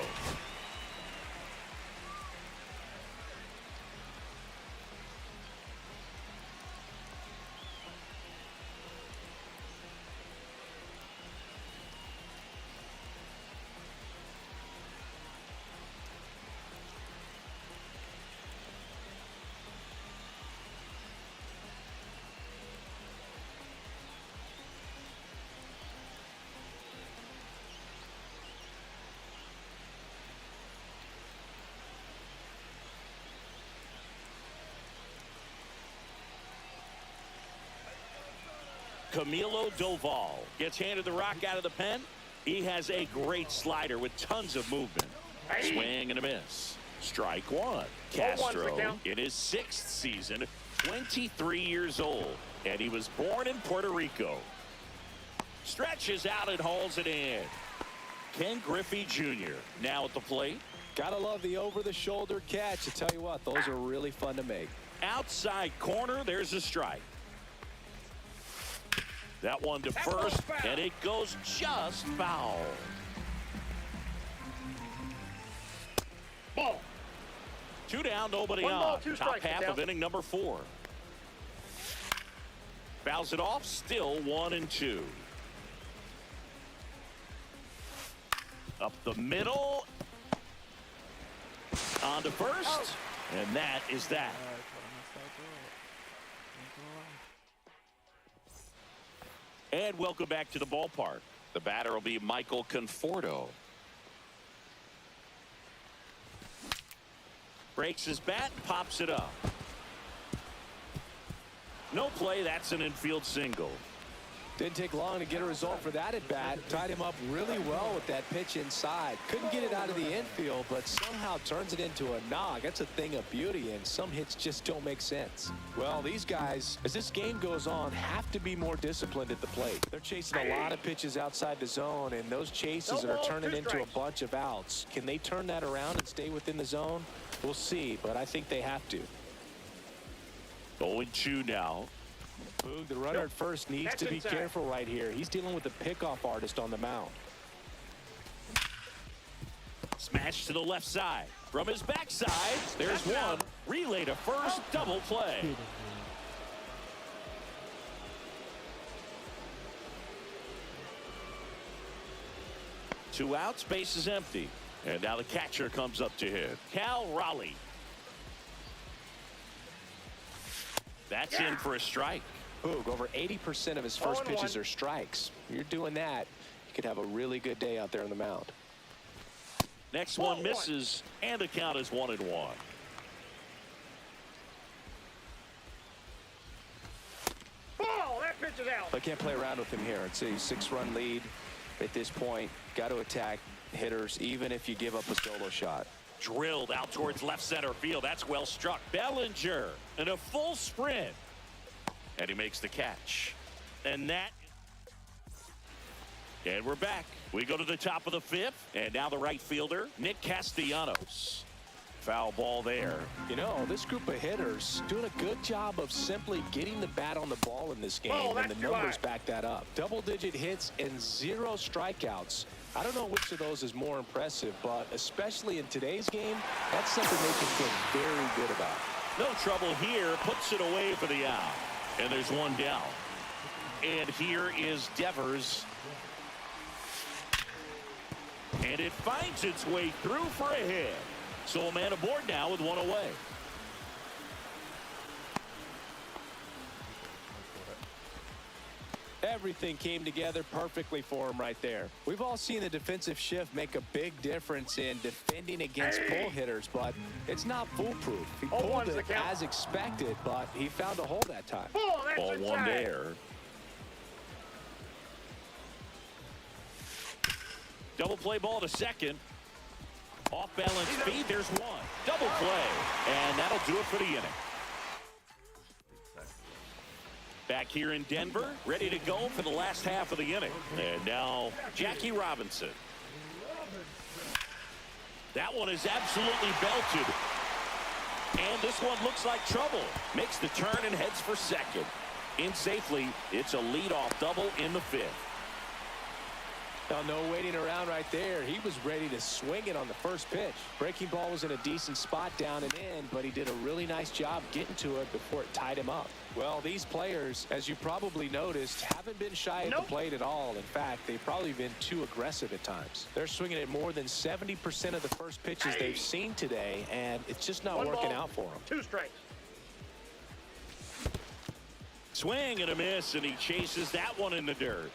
Camilo Doval gets handed the rock out of the pen. He has a great slider with tons of movement. Swing and a miss. Strike 1. Castro in his 6th season, 23 years old, and he was born in Puerto Rico. Stretches out and hauls it in. Ken Griffey Jr. now at the plate. Gotta love the over-the-shoulder catch. I tell you what, those are really fun to make. Outside corner, there's a strike. That one to first, and it goes just foul. Ball. 2 down, nobody 1 on. ball, 2 Top strikes, half down. of inning number 4. Fouls it off, still 1 and 2. Up the middle. On to first, and that is that. And welcome back to the ballpark. The batter will be Michael Conforto. Breaks his bat, pops it up. No play, that's an infield single. Didn't take long to get a result for that at bat. Tied him up really well with that pitch inside. Couldn't get it out of the infield, but somehow turns it into a nog. That's a thing of beauty, and some hits just don't make sense. Well, these guys, as this game goes on, have to be more disciplined at the plate. They're chasing a lot of pitches outside the zone, and those chases are turning into a bunch of outs. Can they turn that around and stay within the zone? We'll see, but I think they have to. 0-2 now. Boog, the runner at first needs to be careful right here. He's dealing with a pickoff artist on the mound. Smash to the left side. From his backside, there's one. Relay to first, double play. Two outs, base is empty. And now the catcher comes up to hit. Cal Raleigh. That's in for a strike. Boog, over 80% of his first pitches are strikes. You're doing that, you could have a really good day out there on the mound. Next one misses, and the count is 1-1. Ball, that pitch is out. I can't play around with him here. It's a 6-run lead at this point. Got to attack hitters, even if you give up a solo shot. Drilled out towards left center field. That's well struck. Bellinger in a full sprint. And he makes the catch. And we're back. We go to the top of the fifth. And now the right fielder, Nick Castellanos. Foul ball there. You know, this group of hitters doing a good job of simply getting the bat on the ball in this game, and the numbers back that up. Double-digit hits and 0 strikeouts. I don't know which of those is more impressive, but especially in today's game, that's something they can feel very good about. No trouble here. Puts it away for the out. And there's one down. And here is Devers. And it finds its way through for a hit. So a man aboard now with one away. Everything came together perfectly for him right there. We've all seen the defensive shift make a big difference in defending against pull hitters, but it's not foolproof. He pulled it as expected, but he found a hole that time. Ball one there. Double play ball to second. Off balance feed. There's one. Double play. And that'll do it for the inning. Back here in Denver, ready to go for the last half of the inning. And now Jackie Robinson. That one is absolutely belted. And this one looks like trouble. Makes the turn and heads for second. In safely, it's a leadoff double in the fifth. Now, no waiting around right there. He was ready to swing it on the first pitch. Breaking ball was in a decent spot down and in, but he did a really nice job getting to it before it tied him up. Well, these players, as you probably noticed, haven't been shy at the plate at all. In fact, they've probably been too aggressive at times. They're swinging at more than 70% of the first pitches they've seen today, and it's just not working out for them. 2 strikes. Swing and a miss, and he chases that one in the dirt.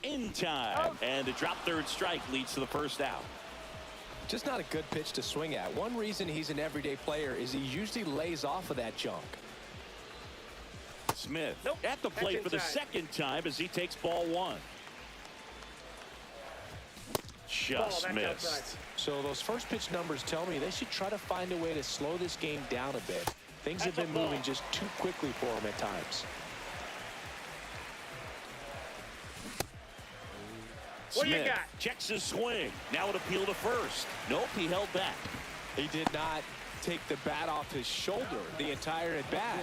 In time, and the drop third strike leads to the first out. Just not a good pitch to swing at. One reason he's an everyday player is he usually lays off of that junk. Smith at the plate for the second time as he takes ball one. Just missed. So those first pitch numbers tell me they should try to find a way to slow this game down a bit. Things have been moving just too quickly for him at times. What do you Smith got? checks his swing. Now an appeal to first. Nope, he held back. He did not take the bat off his shoulder the entire at bat.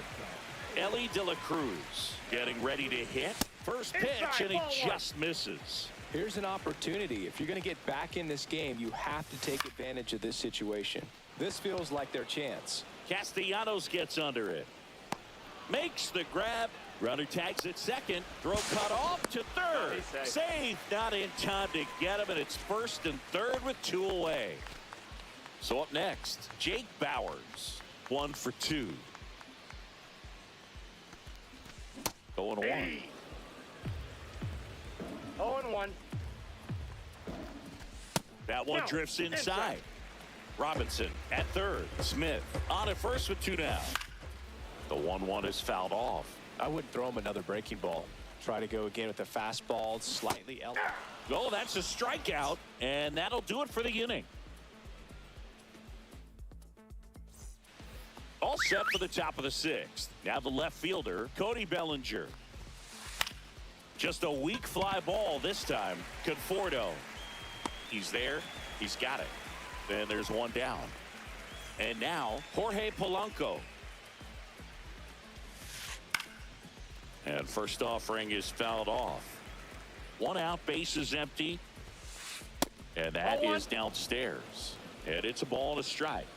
Ellie De La Cruz getting ready to hit. First pitch, and he just misses. Here's an opportunity. If you're going to get back in this game, you have to take advantage of this situation. This feels like their chance. Castellanos gets under it. Makes the grab. Runner tags at second. Throw cut off to third. Safe. Not in time to get him, and it's first and third with 2 away. So up next, Jake Bauers. 1 for 2. 0-1. 0-1. That one No, drifts inside. inside. Robinson at third. Smith on at first with 2 down. The 1-1 is fouled off. I wouldn't throw him another breaking ball. Try to go again with the fastball, slightly elevated. Oh, that's a strikeout, and that'll do it for the inning. All set for the top of the 6th. Now the left fielder, Cody Bellinger. Just a weak fly ball this time. Conforto. He's there. He's got it. And there's 1 down. And now Jorge Polanco. And first offering is fouled off. 1 out, base is empty. And that is downstairs. And it's a ball and a strike.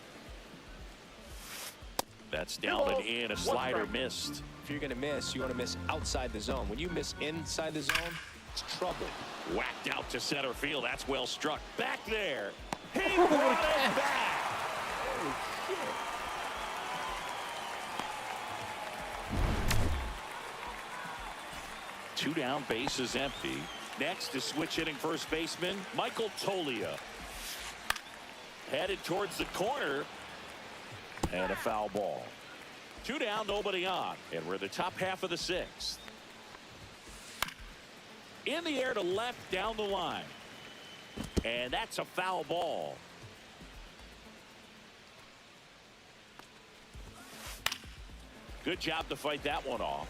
That's down and in. A slider missed. If you're going to miss, you want to miss outside the zone. When you miss inside the zone, it's trouble. Whacked out to center field. That's well struck. Back there. He brought it back. Two down, base is empty. Next is switch hitting first baseman Michael Toglia. Headed towards the corner. And a foul ball. 2 down, nobody on. And we're in the top half of the 6th. In the air to left down the line. And that's a foul ball. Good job to fight that one off.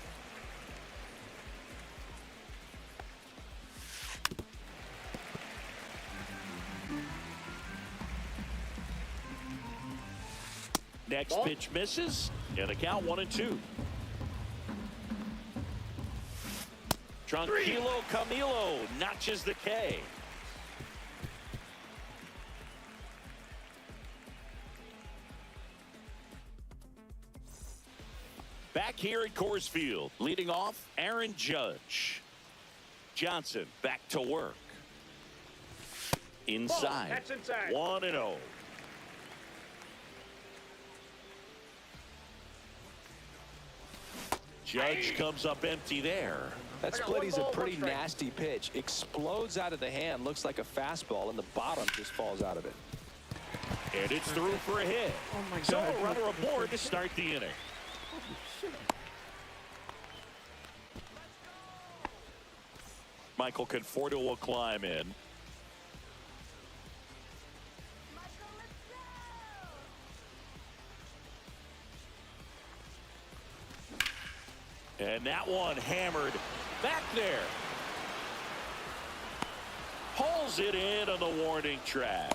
Next pitch misses, and the count 1-2. Tranquilo Camilo notches the K. Back here at Coors Field, leading off Aaron Judge. Johnson back to work. Inside. That's inside. 1-0. Judge comes up empty there. That split is a pretty nasty pitch. Explodes out of the hand. Looks like a fastball, and the bottom just falls out of it. And it's through for a hit. Oh my So God. a runner aboard to start the inning. Michael Conforto will climb in. And that one hammered back there. Pulls it in on the warning track.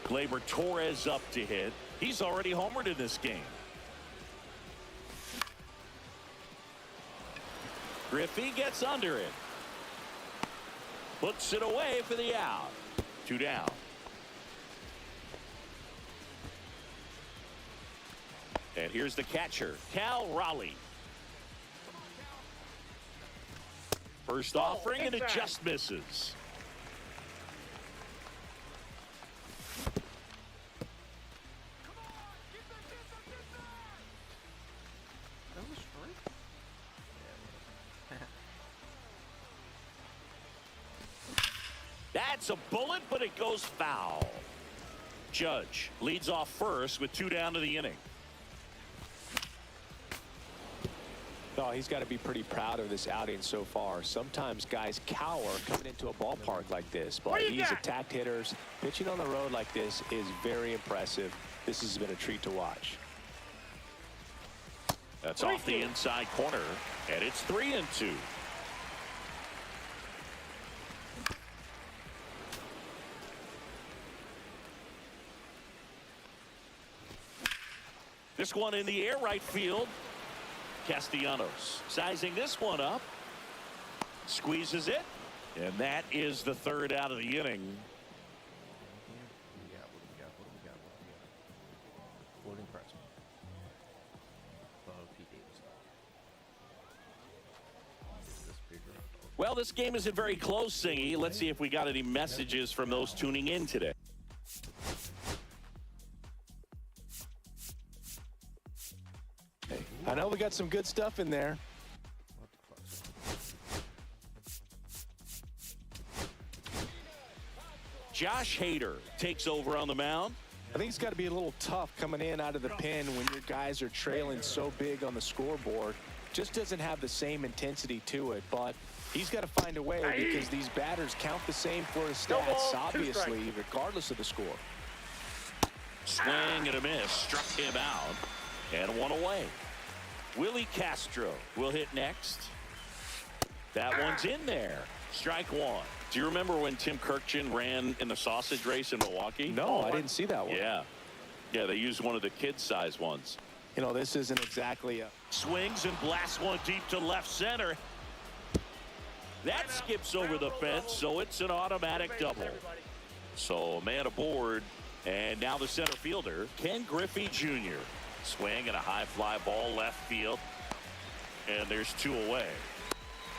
Gleyber Torres up to hit. He's already homered in this game. Griffey gets under it. Puts it away for the out. 2 down. And here's the catcher, Cal Raleigh. First offering, and it just misses. That was straight. That's a bullet, but it goes foul. Judge leads off first with 2 down to the inning. Oh, he's got to be pretty proud of this outing so far. Sometimes guys cower coming into a ballpark like this, but he's attacked hitters. Pitching on the road like this is very impressive. This has been a treat to watch. That's off the inside corner, and it's 3-2. This one in the air right field. Castellanos sizing this one up. Squeezes it. And that is the 3rd out of the inning. What do we got? Floating press. Pete Davidson. Is this bigger? Well, this game isn't very close, Singy. Let's see if we got any messages from those tuning in today. I know we got some good stuff in there. Josh Hader takes over on the mound. I think it's got to be a little tough coming in out of the pen when your guys are trailing so big on the scoreboard. Just doesn't have the same intensity to it, but he's got to find a way because these batters count the same for his stats, obviously, regardless of the score. Swing and a miss. Struck him out. And one away. Willie Castro will hit next. That one's in there. Strike one. Do you remember when Tim Kirkjian ran in the sausage race in Milwaukee? No, I didn't see that one. Yeah. Yeah, they used one of the kid-size ones. You know, this isn't exactly a... Swings and blasts one deep to left center. That skips over the fence, so it's an automatic double. So a man aboard, and now the center fielder, Ken Griffey Jr. Swing and a high fly ball left field, and there's two away.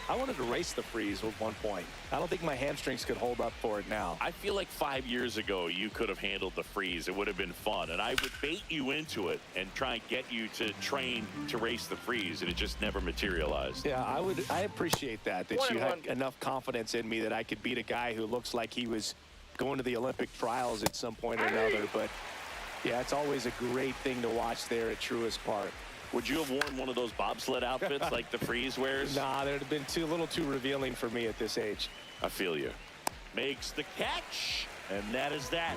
I wanted to race the freeze at one point. I don't think my hamstrings could hold up for it now. I feel like 5 years ago you could have handled the freeze. It would have been fun, and I would bait you into it and try and get you to train to race the freeze, and it just never materialized. Yeah, I appreciate that you had enough confidence in me that I could beat a guy who looks like he was going to the Olympic trials at some point or another. But yeah, it's always a great thing to watch there at Truist Park. Would you have worn one of those bobsled outfits like the freeze wears? Nah, that would have been a little too revealing for me at this age. I feel you. Makes the catch, and that is that.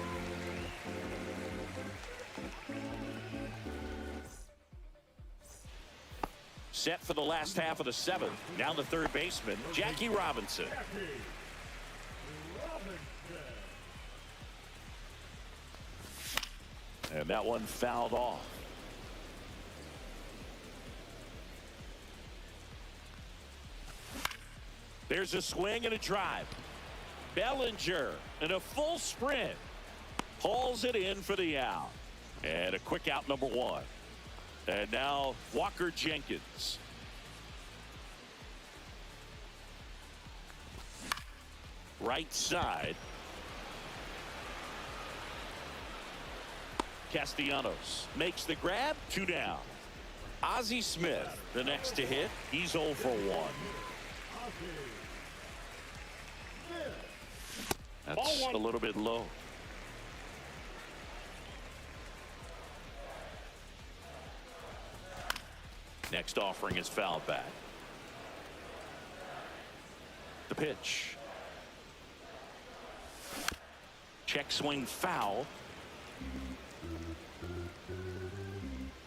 Set for the last half of the seventh. Now the third baseman, Jackie Robinson. And that one fouled off. There's a swing and a drive. Bellinger in a full sprint hauls it in for the out. And a quick out, number one. And now Walker Jenkins. Right side. Castellanos makes the grab, two down. Ozzie Smith, the next to hit. He's 0 for 1. That's a little bit low. Next offering is foul back. The pitch. Check swing foul.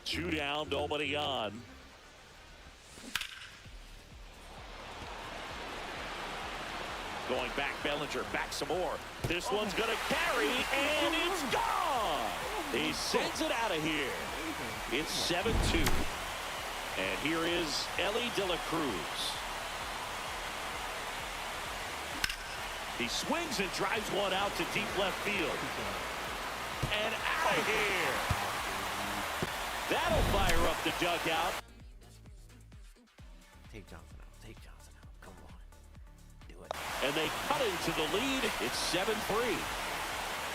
2 down, nobody on. Going back, Bellinger, back some more. This one's going to carry, and it's gone. He sends it out of here. It's 7-2. And here is Elly De La Cruz. He swings and drives one out to deep left field. And out of here. That'll fire up the dugout. Take Johnson out. Take Johnson out. Come on. Do it. And they cut into the lead. It's 7-3.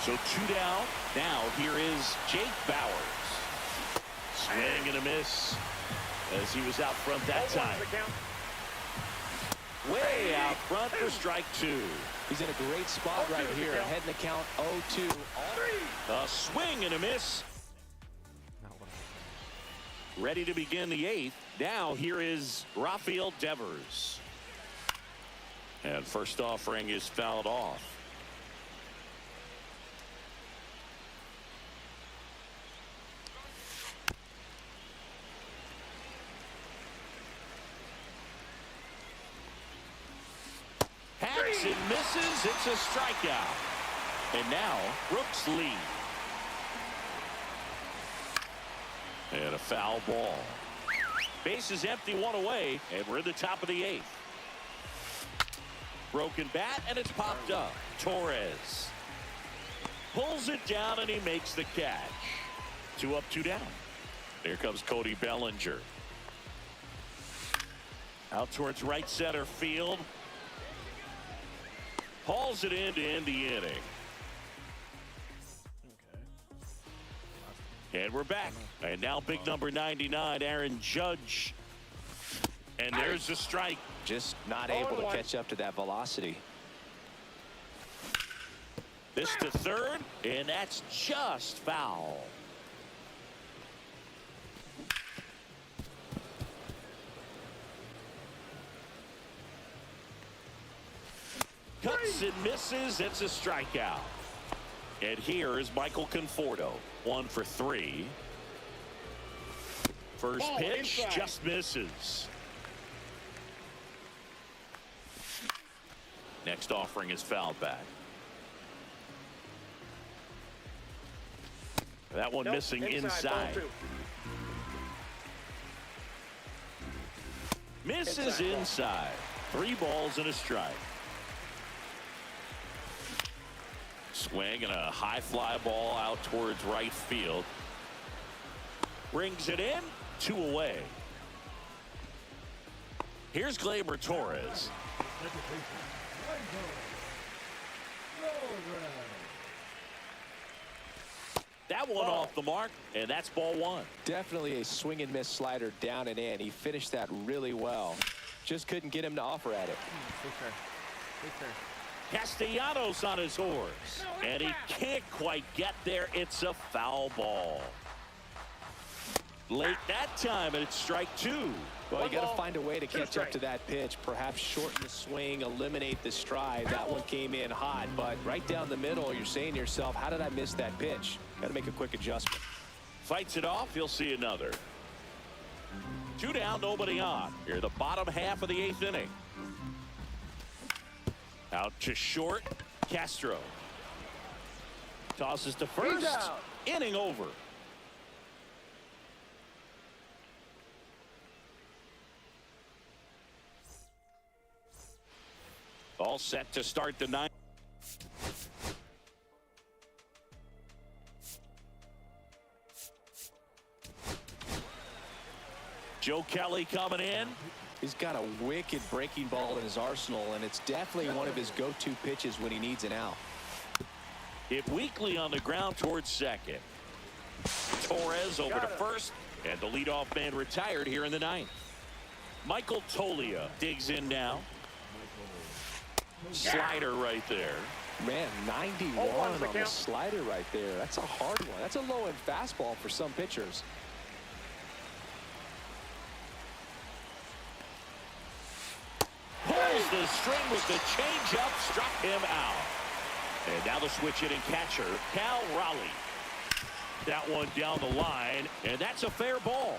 So 2 down. Now here is Jake Bauers. Swing and a miss as he was out front that time. Way out front for strike 2. He's in a great spot right here. Ahead in the count 0-2. A swing and a miss. Ready to begin the 8th. Now here is Rafael Devers. And first offering is fouled off. Hacks and misses. It's a strikeout. And now Brooks lead. And a foul ball. Base is empty, 1 away, and we're in the top of the 8th. Broken bat, and it's popped up. Torres pulls it down, and he makes the catch. 2 up, 2 down. Here comes Cody Bellinger. Out towards right center field. Hauls it in to end the inning. And we're back. And now big number 99, Aaron Judge. And there's a strike. Just not able to catch up to that velocity. This to third, and that's just foul. Cuts and misses. It's a strikeout. And here is Michael Conforto. 1 for 3. First pitch just misses. Next offering is fouled back. That one missing inside. Misses inside. 3 balls and a strike. Swing and a high fly ball out towards right field. Brings it in. 2 away. Here's Gleyber Torres. That one off the mark, and that's ball 1. Definitely a swing and miss slider down and in. He finished that really well. Just couldn't get him to offer at it. Castellanos on his horse, and he can't quite get there. It's a foul ball. Late that time, and it's strike 2. Well, you got to find a way to catch up to that pitch. Perhaps shorten the swing, eliminate the stride. That one came in hot, but right down the middle, you're saying to yourself, how did I miss that pitch? Got to make a quick adjustment. Fights it off. He'll see another. 2 down, nobody on. Here, the bottom half of the 8th inning. Out to short. Castro tosses to first. Inning over. All set to start the 9th. Joe Kelly coming in. He's got a wicked breaking ball in his arsenal, and it's definitely one of his go-to pitches when he needs an out. Hit weakly on the ground towards second. Torres over to first, and the leadoff man retired here in the 9th. Michael Toglia digs in now. Slider right there. Man, 91 on the slider right there. That's a hard one. That's a low-end fastball for some pitchers. Pulls the string with the changeup, struck him out. And now the switch hitting catcher, Cal Raleigh. That one down the line, and that's a fair ball.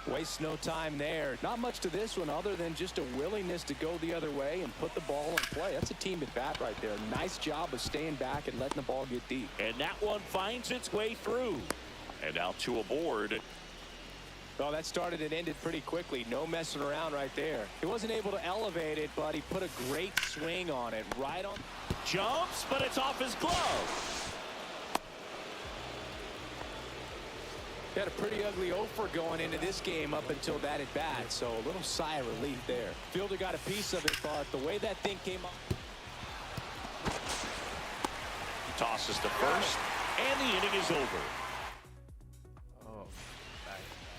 Waste no time there. Not much to this one other than just a willingness to go the other way and put the ball in play. That's a team at bat right there. Nice job of staying back and letting the ball get deep. And that one finds its way through. And now 2 aboard. Well, that started and ended pretty quickly. No messing around right there. He wasn't able to elevate it, but he put a great swing on it. Right on. Jumps, but it's off his glove. He had a pretty ugly offer going into this game up until that at bat, so a little sigh of relief there. Fielder got a piece of it, but the way that thing came up. Tosses to first, and the inning is over.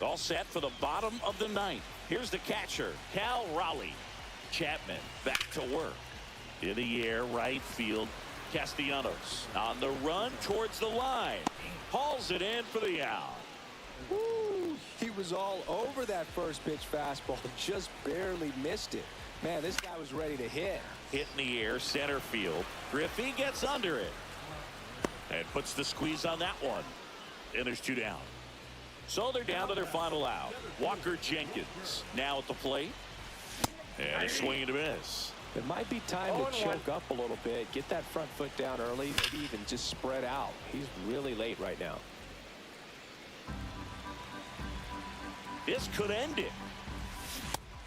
All set for the bottom of the 9th. Here's the catcher, Cal Raleigh. Chapman back to work. In the air, right field. Castellanos on the run towards the line. Hauls it in for the out. Woo! He was all over that first pitch fastball, just barely missed it. Man, this guy was ready to hit. Hit in the air, center field. Griffey gets under it and puts the squeeze on that one. And there's 2 down. So they're down to their final out. Walker Jenkins now at the plate. And a swing and a miss. It might be time to choke up a little bit, get that front foot down early, maybe even just spread out. He's really late right now. This could end it.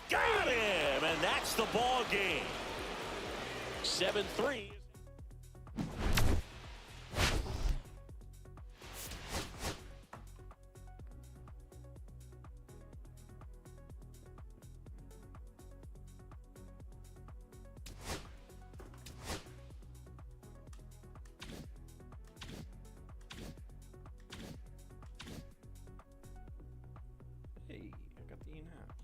Got him, and that's the ball game. 7-3. Hey, I got the E now.